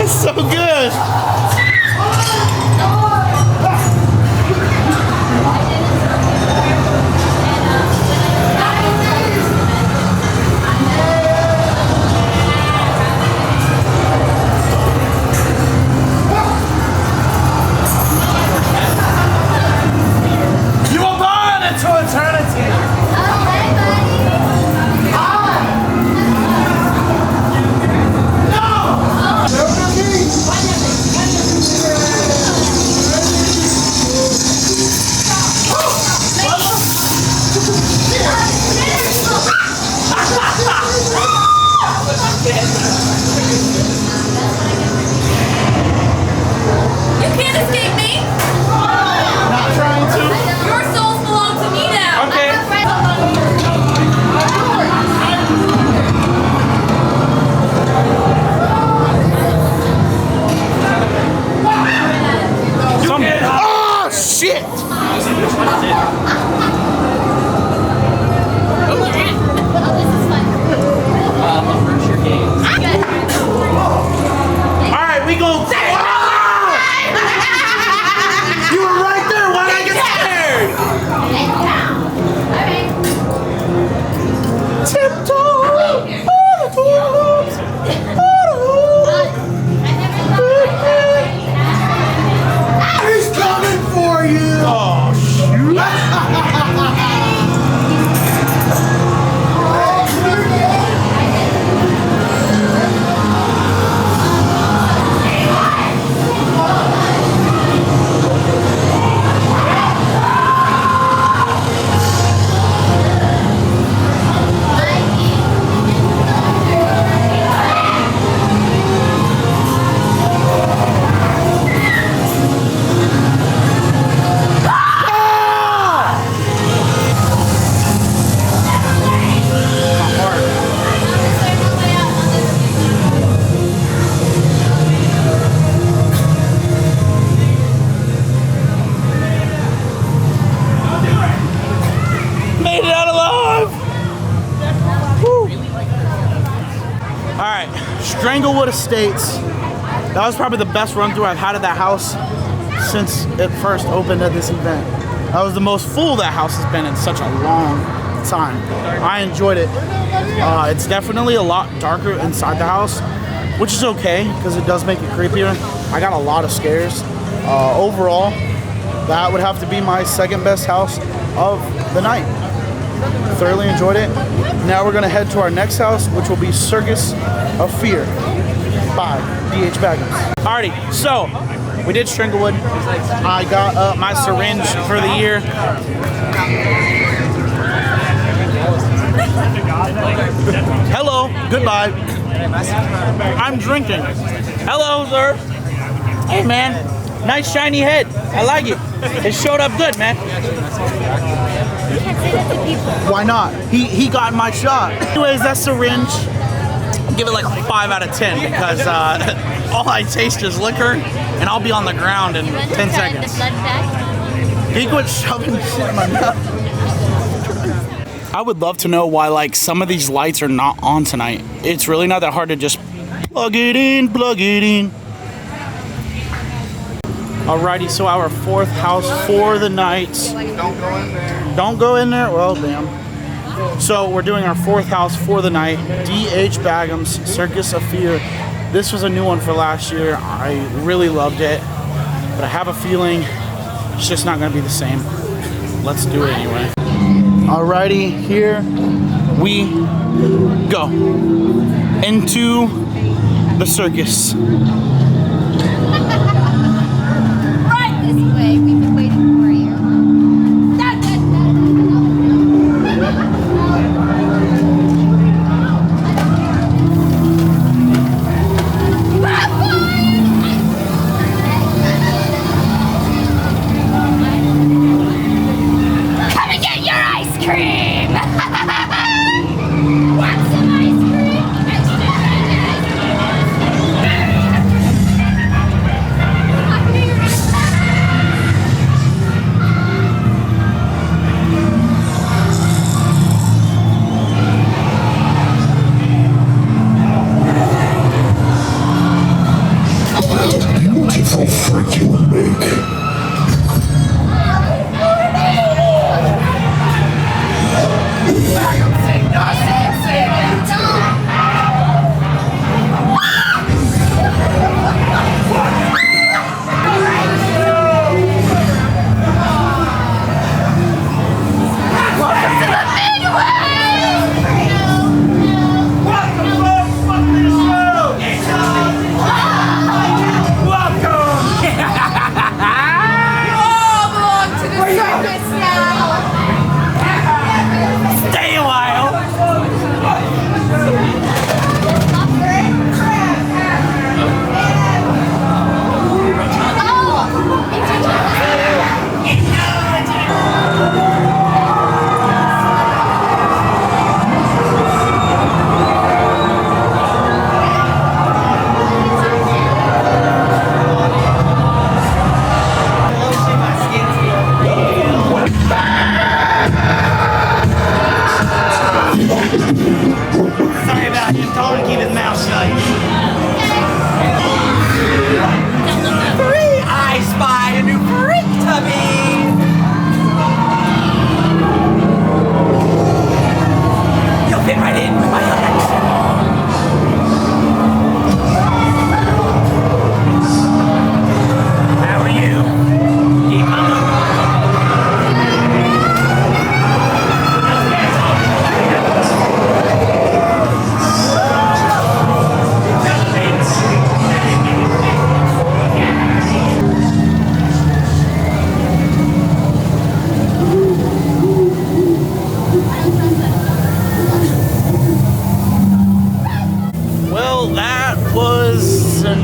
It's so good. You will burn into eternity. You can't escape me! Not trying to. Your souls belong to me now! Okay. Oh, shit! Alright, we gon' You were right there, why'd I get scared? Tiptoe on the toes. He's coming for you! Oh, shoot! Made it out alive! Woo. Alright, Stranglewood Estates. That was probably the best run through I've had at that house since it first opened at this event. That was the most full that house has been in such a long time. I enjoyed it. It's definitely a lot darker inside the house, which is okay because it does make it creepier. I got a lot of scares. Overall, that would have to be my second best house of the night. Thoroughly enjoyed it. Now we're gonna head to our next house, which will be Circus of Fear by D.H. Baggins. Alrighty, so we did Stranglewood. I got my syringe for the year. Hello. Goodbye. I'm drinking. Hello, sir. Hey, man. Nice shiny head. I like it. It showed up good, man. Why not? He got my shot. Anyways, that syringe, give it like a 5 out of 10 because all I taste is liquor and I'll be on the ground in 10 seconds. He quit shoving shit in my mouth. I would love to know why like some of these lights are not on tonight. It's really not that hard to just plug it in, plug it in. Alrighty, so our 4th house for the night. Don't go in there. Don't go in there? Well, damn. So we're doing our 4th house for the night. D.H. Bagham's Circus of Fear. This was a new one for last year. I really loved it. But I have a feeling it's just not going to be the same. Let's do it anyway. Alrighty, here we go. Into the circus. This way, we've been waiting for you. Come and get your ice cream! Want some ice cream? Beautiful freak you would make.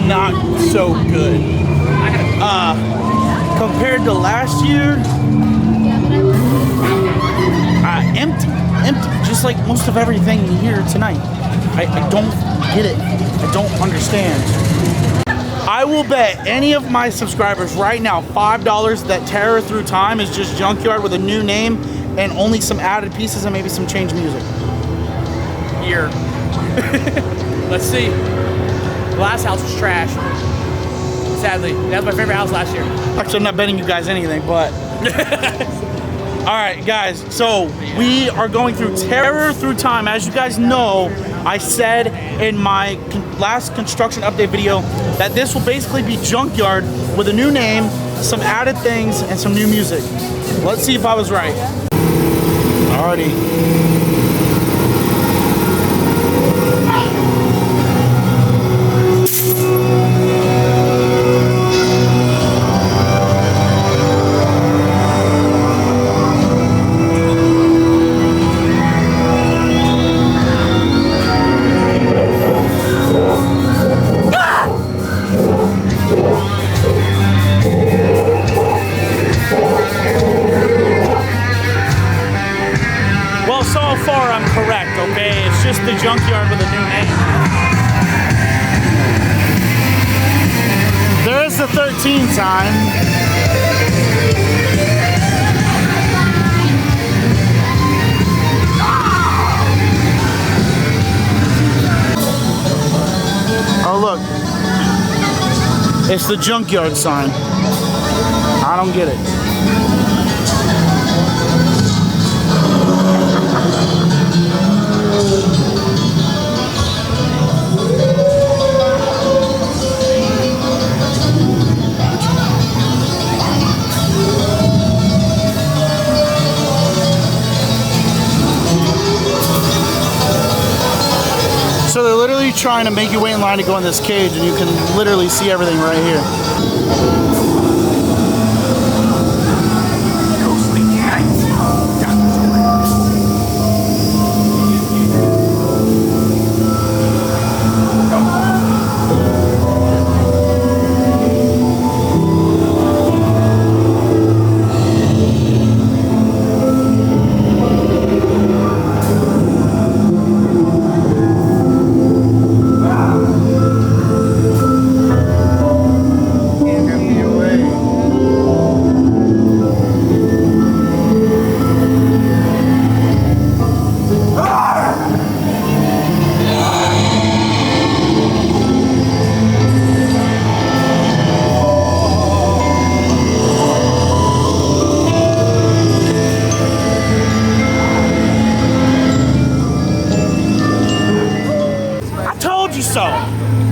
not so good. Compared to last year, empty, just like most of everything here tonight. I don't get it. I don't understand. I will bet any of my subscribers right now $5 that Terror Through Time is just Junkyard with a new name and only some added pieces and maybe some changed music. Here. Let's see. The last house was trash. Sadly. That was my favorite house last year. Actually, I'm not betting you guys anything, but... Alright, guys. So, we are going through Terror Through Time. As you guys know, I said in my last construction update video that this will basically be Junkyard with a new name, some added things, and some new music. Let's see if I was right. Alrighty. far I'm correct, okay? It's just the junkyard with a new name. There is the 13 sign. Oh, look. It's the junkyard sign. I don't get it. So they're literally trying to make you wait in line to go in this cage, and you can literally see everything right here.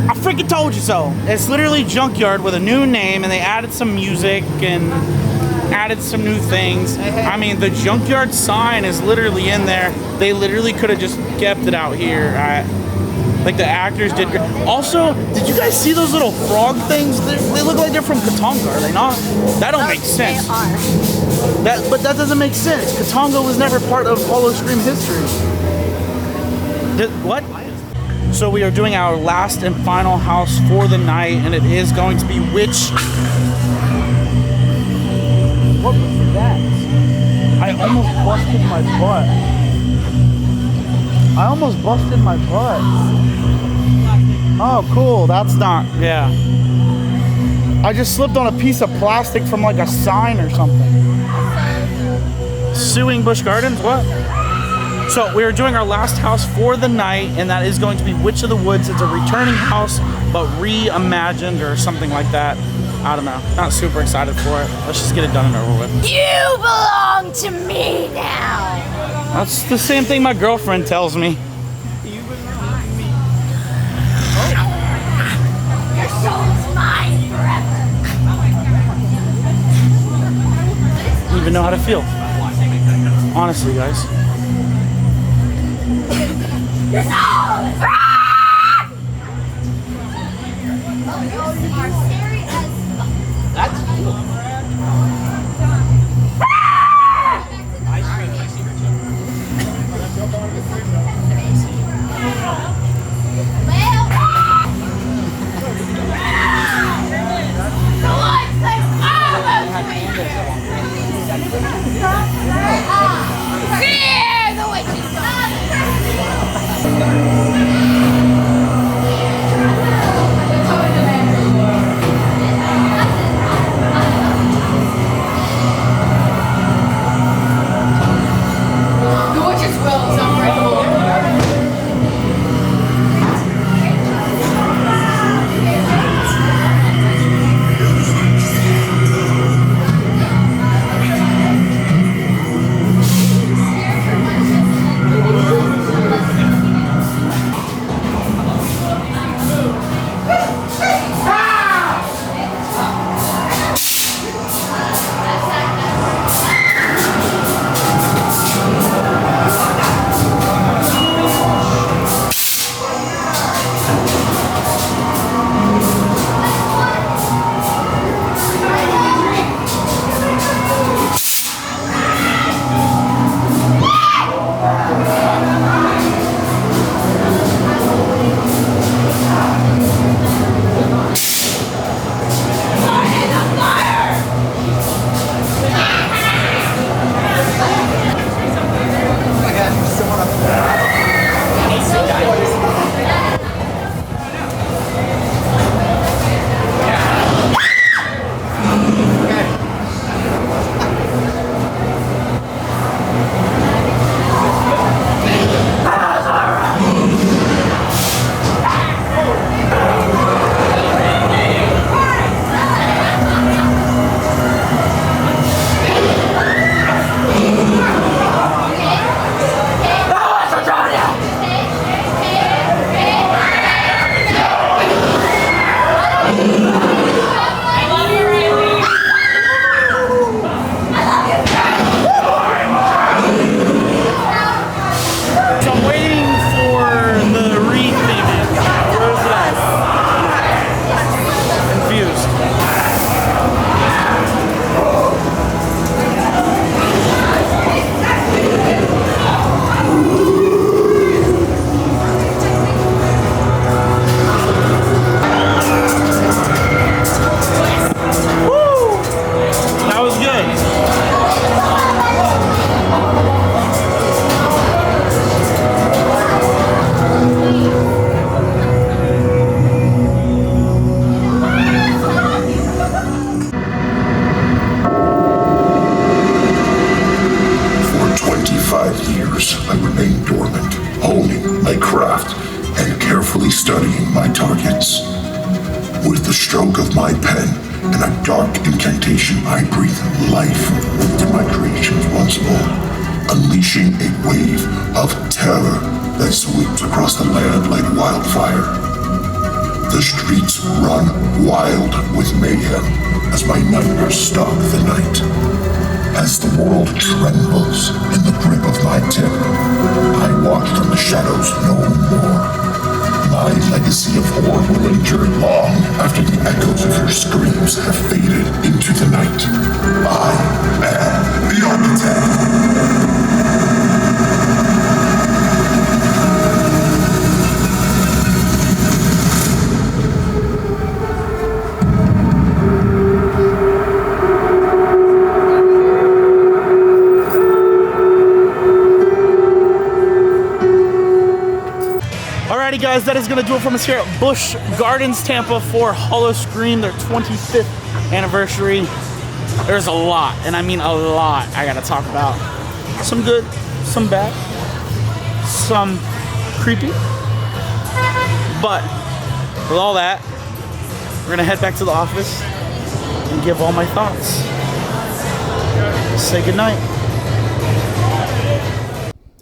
I freaking told you so. It's literally junkyard with a new name, and they added some music and added some new things. I mean, the junkyard sign is literally in there. They literally could have just kept it out here. Like the actors did. Also, did you guys see those little frog things? They look like they're from Katanga, are they not? That don't make sense. But that doesn't make sense. Katanga was never part of Howl-O-Scream history. What? So we are doing our last and final house for the night, and it is going to be which... What was that? I almost busted my butt. I almost busted my butt. Oh, cool. That's not... Yeah. I just slipped on a piece of plastic from like a sign or something. Suing Busch Gardens? What? So we are doing our last house for the night, and that is going to be Witch of the Woods. It's a returning house, but reimagined or something like that. I don't know. Not super excited for it. Let's just get it done and over with. You belong to me now. That's the same thing my girlfriend tells me. Your soul's mine forever. I don't even know how to feel. Honestly, guys. Your soul is free! That's cool. Fear the witches. 25 years, I remain dormant, honing my craft and carefully studying my targets. With the stroke of my pen and a dark incantation, I breathe life into my creations once more, unleashing a wave of terror that sweeps across the land like wildfire. The streets run wild with mayhem as my nightmares stalk the night. As the world trembles in the grip of my terror, I walk from the shadows no more. My legacy of horror will endure long after the echoes of your screams have faded into the night. I am the Architect. Alrighty guys, that is going to do it from us here at Busch Gardens Tampa for Howl-O-Scream, their 25th anniversary. There's a lot, and I mean a lot, I got to talk about. Some good, some bad, some creepy. But with all that, we're going to head back to the office and give all my thoughts. Say goodnight.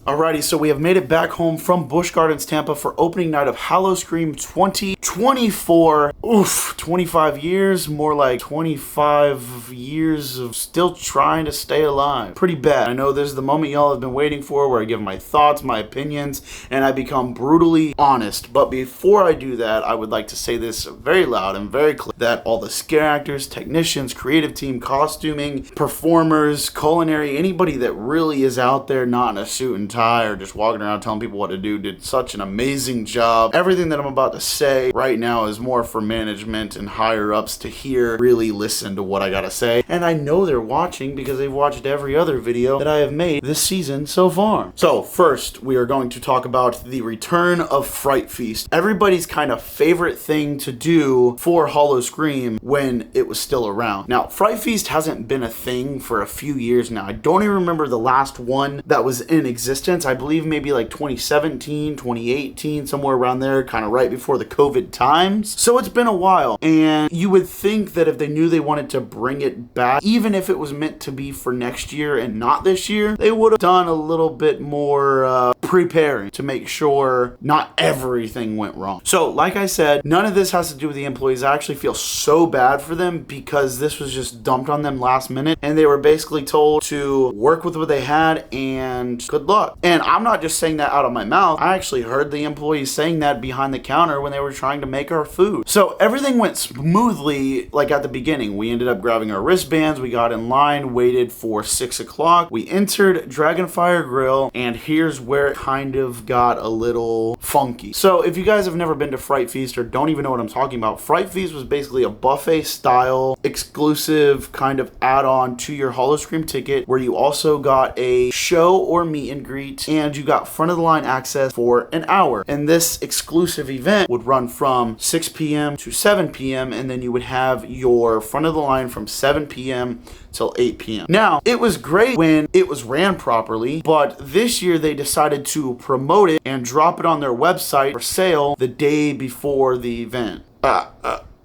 Alrighty, so we have made it back home from Busch Gardens Tampa for opening night of Howl-O-Scream 2024. Oof, 25 years, more like 25 years of still trying to stay alive. Pretty bad. I know this is the moment y'all have been waiting for where I give my thoughts, my opinions, and I become brutally honest. But before I do that, I would like to say this very loud and very clear that all the scare actors, technicians, creative team, costuming, performers, culinary, anybody that really is out there not in a suit and tie or just walking around telling people what to do did such an amazing job. Everything that I'm about to say right now is more for management and higher ups to hear, really listen to what I gotta say. And I know they're watching because they've watched every other video that I have made this season so far. So first, we are going to talk about the Return of Fright Feast. Everybody's kind of favorite thing to do for Howl-O-Scream when it was still around. Now, Fright Feast hasn't been a thing for a few years now. I don't even remember the last one that was in existence. I believe maybe like 2017, 2018, somewhere around there, kind of right before the COVID times. So it's been a while, and you would think that if they knew they wanted to bring it back, even if it was meant to be for next year and not this year, they would have done a little bit more preparing to make sure not everything went wrong. So like I said, none of this has to do with the employees. I actually feel so bad for them because this was just dumped on them last minute, and they were basically told to work with what they had and good luck. And I'm not just saying that out of my mouth. I actually heard the employees saying that behind the counter when they were trying to make our food. So everything went smoothly, like at the beginning. We ended up grabbing our wristbands, we got in line, waited for 6 o'clock. We entered Dragonfire Grill, and here's where it kind of got a little funky. So if you guys have never been to Fright Feast or don't even know what I'm talking about, Fright Feast was basically a buffet style, exclusive kind of add-on to your Howl-O-Scream ticket, where you also got a show or meet and greet, and you got front of the line access for an hour. And this exclusive event would run from 6 p.m. to 7 p.m. and then you would have your front of the line from 7 p.m. till 8 p.m. Now, it was great when it was ran properly, but this year they decided to promote it and drop it on their website for sale the day before the event.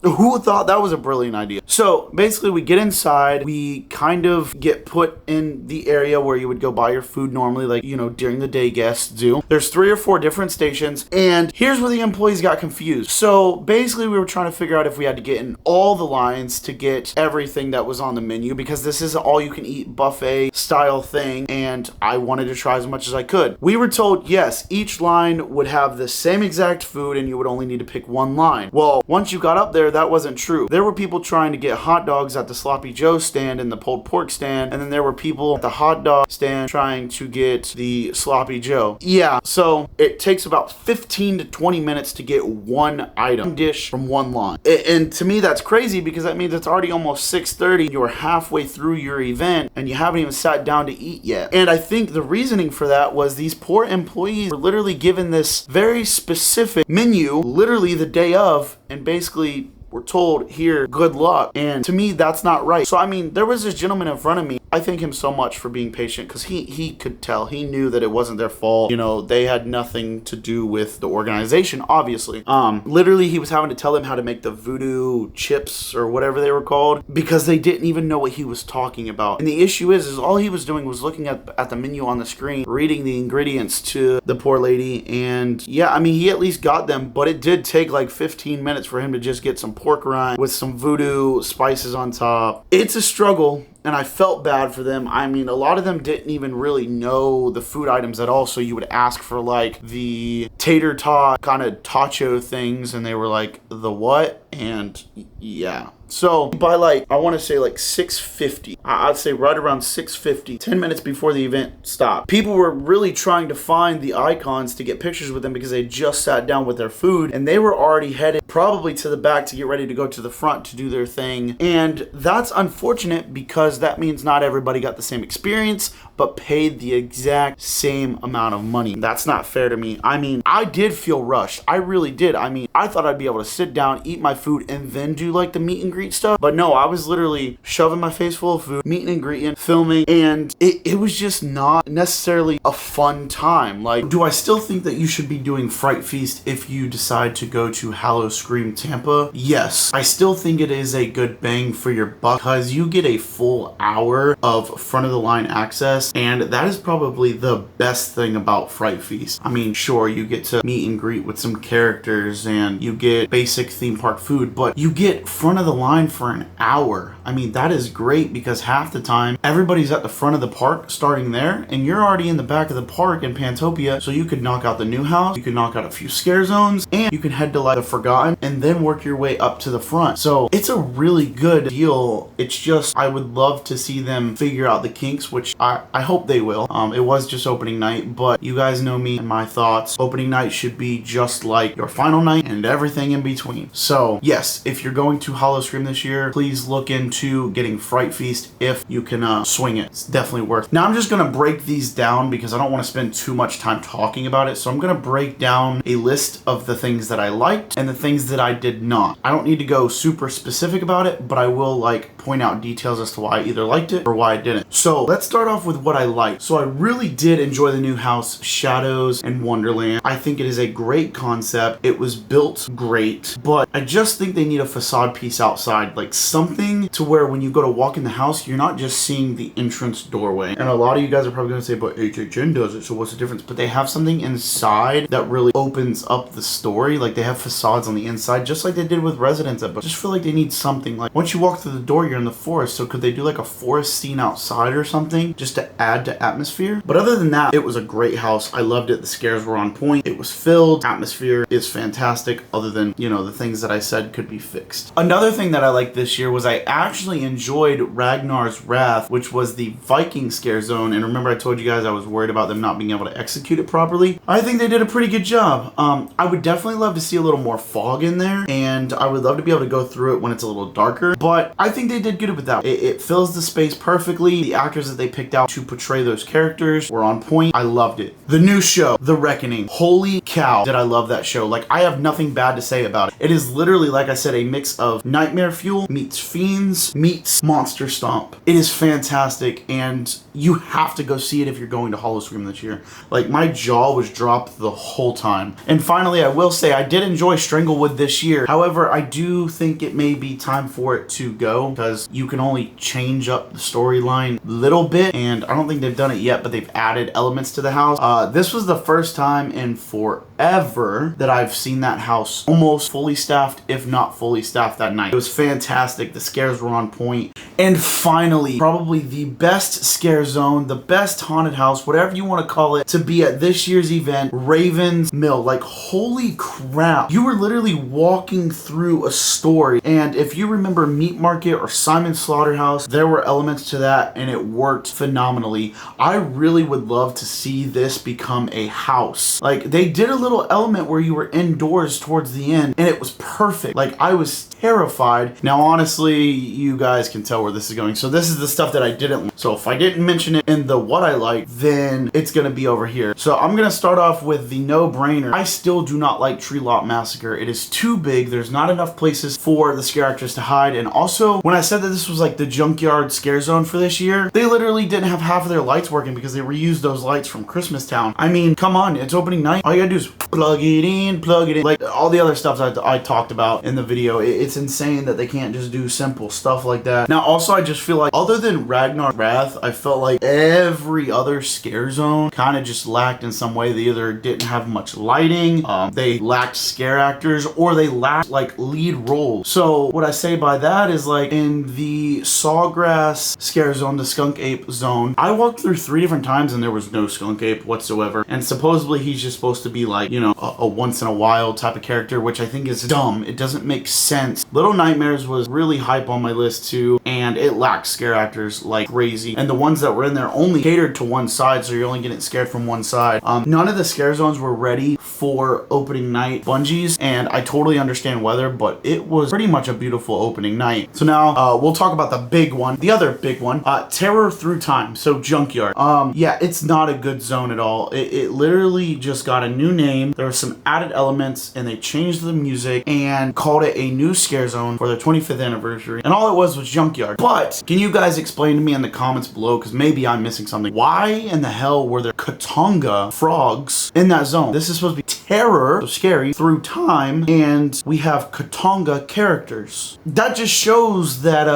Who thought that was a brilliant idea? So basically we get inside, we kind of get put in the area where you would go buy your food normally, like, you know, during the day guests do. There's 3 or 4 different stations, and here's where the employees got confused. So basically we were trying to figure out if we had to get in all the lines to get everything that was on the menu, because this is an all you can eat buffet style thing, and I wanted to try as much as I could. We were told, yes, each line would have the same exact food and you would only need to pick one line. Well, once you got up there, that wasn't true. There were people trying to get hot dogs at the Sloppy Joe stand and the pulled pork stand, and then there were people at the hot dog stand trying to get the Sloppy Joe. Yeah, so it takes about 15 to 20 minutes to get one item, dish from one line. And to me, that's crazy because that means it's already almost 6:30. You're halfway through your event and you haven't even sat down to eat yet. And I think the reasoning for that was these poor employees were literally given this very specific menu literally the day of, and basically we're told here, good luck. And to me, that's not right. So, I mean, there was this gentleman in front of me. I thank him so much for being patient because he could tell. He knew that it wasn't their fault. You know, they had nothing to do with the organization, obviously. Literally, he was having to tell them how to make the voodoo chips or whatever they were called because they didn't even know what he was talking about. And the issue is all he was doing was looking at the menu on the screen, reading the ingredients to the poor lady. And yeah, I mean, he at least got them, but it did take like 15 minutes for him to just get some pork rind with some voodoo spices on top. It's a struggle. And I felt bad for them. I mean, a lot of them didn't even really know the food items at all. So you would ask for like the tater tot kind of tacho things. And they were like, the what? And yeah. So by like, I want to say like 6:50, I'd say right around 6:50, 10 minutes before the event stopped, people were really trying to find the icons to get pictures with them because they just sat down with their food and they were already headed probably to the back to get ready to go to the front to do their thing. And that's unfortunate because that means not everybody got the same experience but paid the exact same amount of money. That's not fair to me. I mean, I did feel rushed. I really did. I mean, I thought I'd be able to sit down, eat my food, and then do like the meet and greet stuff. But no, I was literally shoving my face full of food, meeting and greeting, filming, and it was just not necessarily a fun time. Like, do I still think that you should be doing Fright Feast if you decide to go to Howl-O-Scream Tampa? Yes. I still think it is a good bang for your buck because you get a full hour of front of the line access, and that is probably the best thing about Fright Feast. I mean, sure, you get to meet and greet with some characters and you get basic theme park food, but you get front of the line for an hour. I mean, that is great because half the time everybody's at the front of the park starting there and you're already in the back of the park in Pantopia, so you could knock out the new house, you could knock out a few scare zones, and you can head to like the Forgotten and then work your way up to the front. So it's a really good deal. It's just, I would love to see them figure out the kinks, which I hope they will. It was just opening night, but you guys know me and my thoughts. Opening night should be just like your final night and everything in between. So yes, if you're going to Howl-O-Scream this year, please look into getting Fright Feast if you can swing it. It's definitely worth it. Now I'm just gonna break these down because I don't want to spend too much time talking about it. So I'm gonna break down a list of the things that I liked and the things that I did not. I don't need to go super specific about it, but I will like point out details as to why I either liked it or why I didn't. So let's start off with what I liked. So I really did enjoy the new house, Shadows in Wonderland. I think it is a great concept. It was built great, but I just think they need a facade piece outside, like something to where when you go to walk in the house, you're not just seeing the entrance doorway. And a lot of you guys are probably gonna say, but HHN does it, so what's the difference? But they have something inside that really opens up the story. Like they have facades on the inside, just like they did with Residence. But I just feel like they need something. Like once you walk through the door, you're in the forest. So could they do like a forest scene outside or something just to add to atmosphere? But other than that, it was a great house. I loved it. The scares were on point. It was filled. Atmosphere is fantastic, other than, you know, the things that I said could be fixed. Another thing that I liked this year was I actually enjoyed Ragnar's Wrath, which was the Viking scare zone. And remember I told you guys I was worried about them not being able to execute it properly. I think they did a pretty good job. I would definitely love to see a little more fog in there, and I would love to be able to go through it when it's a little darker, but I think they did good with that. It fills the space perfectly. The actors that they picked out to portray those characters were on point. I loved it. The new show, The Reckoning. Holy cow, did I love that show. Like, I have nothing bad to say about it. It is literally, like I said, a mix of Nightmare Fuel meets Fiends meets Monster Stomp. It is fantastic, and you have to go see it if you're going to Howl-O-Scream this year. Like, my jaw was dropped the whole time. And finally, I will say I did enjoy Stranglewood this year. However, I do think it may be time for it to go because you can only change up the storyline a little bit, and I don't think they've done it yet, but they've added elements to the house. This was the first time in forever that I've seen that house almost fully staffed, if not fully staffed that night. It was fantastic. The scares were on point. And finally, probably the best scare zone, the best haunted house, whatever you want to call it, to be at this year's event, Raven's Mill. Like, holy crap. You were literally walking through a story. And if you remember Meat Market or Simon's Slaughterhouse, there were elements to that and it worked phenomenally. I really would love to see this become a house. Like, they did a little element where you were indoors towards the end and it was perfect. Like, I was terrified. Now, honestly, you guys can tell where this is going. So this is the stuff that I didn't like. So if I didn't mention it in the what I like, then it's gonna be over here. So I'm gonna start off with the no-brainer. I still do not like Lot Massacre. It is too big. There's not enough places for the scare actors to hide. And also, when I said that this was like the junkyard scare zone for this year, they literally didn't have half of their lights working because they reused those lights from Christmas Town. I mean, come on, it's opening night. All you gotta do is plug it in, like all the other stuff that I talked about in the video. It's insane that they can't just do simple stuff like that. Now, also, I just feel like other than Ragnar Wrath, I felt like every other scare zone kind of just lacked in some way. They either didn't have much lighting, they lacked scare actors, or they lacked like lead roles. So what I say by that is, like, in the Sawgrass scare zone, the skunk ape zone, I walked through 3 different times and there was no skunk ape whatsoever. And supposedly he's just supposed to be like, you know, a once in a while type of character, which I think is dumb. It doesn't make sense. Little Nightmares was really hype on my list too, and it lacked scare actors like crazy. And the ones that were in there only catered to one side, so you're only getting scared from one side. None of the scare zones were ready for opening night bungees, and I totally understand weather, but it was pretty much a beautiful opening night. So now we'll talk about the big one, the other big one, Terror Through Time, so Junkyard. Yeah, it's not a good zone at all. It literally just got a new name. There were some added elements, and they changed the music and called it a new scare zone for their 25th anniversary, and all it was Junkyard. But can you guys explain to me in the comments below, because maybe I'm missing something, why in the hell were there Katanga frogs in that zone? This is supposed to be terror, so scary, through time, and we have Katanga characters. That just shows that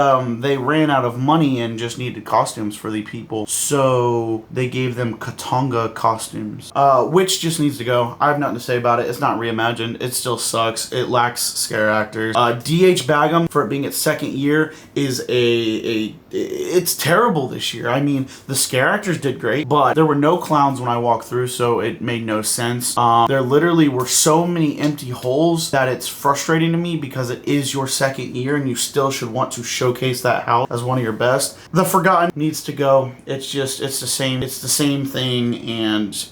they ran out of money and just needed costumes for the people, so they gave them Katanga costumes, which just needs to go. I have nothing to say about it. It's not reimagined. It still sucks. It lacks scare actors. D.H. Bagum, for it being its second year, is it's terrible this year. I mean, the scare actors did great, but there were no clowns when I walked through, so it made no sense. There literally were so many empty holes that it's frustrating to me, because it is your second year and you still should want to showcase that house as one of your best. The Forgotten needs to go. It's the same thing, and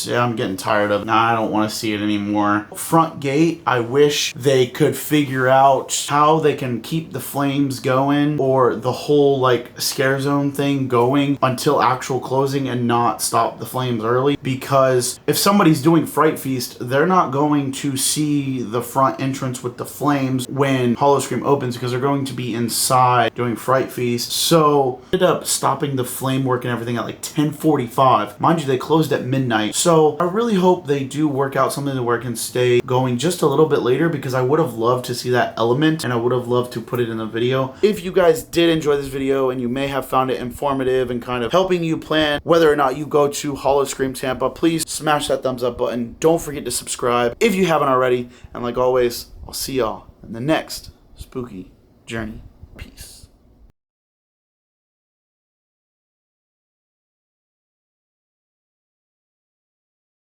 I'm getting tired of it. Nah, I don't want to see it anymore. Front gate, I wish they could figure out how they can keep the flames going, or the whole like scare zone thing going until actual closing, and not stop the flames early, because if somebody's doing Fright Feast, they're not going to see the front entrance with the flames when Howl-O-Scream opens, because they're going to be inside doing Fright Feast. So ended up stopping the flame work and everything at like 10:45. Mind you, they closed at midnight. So I really hope they do work out something where it can stay going just a little bit later, because I would have loved to see that element, and I would have loved to put it in the video. If you guys did enjoy this video and you may have found it informative and kind of helping you plan whether or not you go to Howl-O-Scream Tampa, please smash that thumbs up button. Don't forget to subscribe if you haven't already. And like always, I'll see y'all in the next spooky journey. Peace.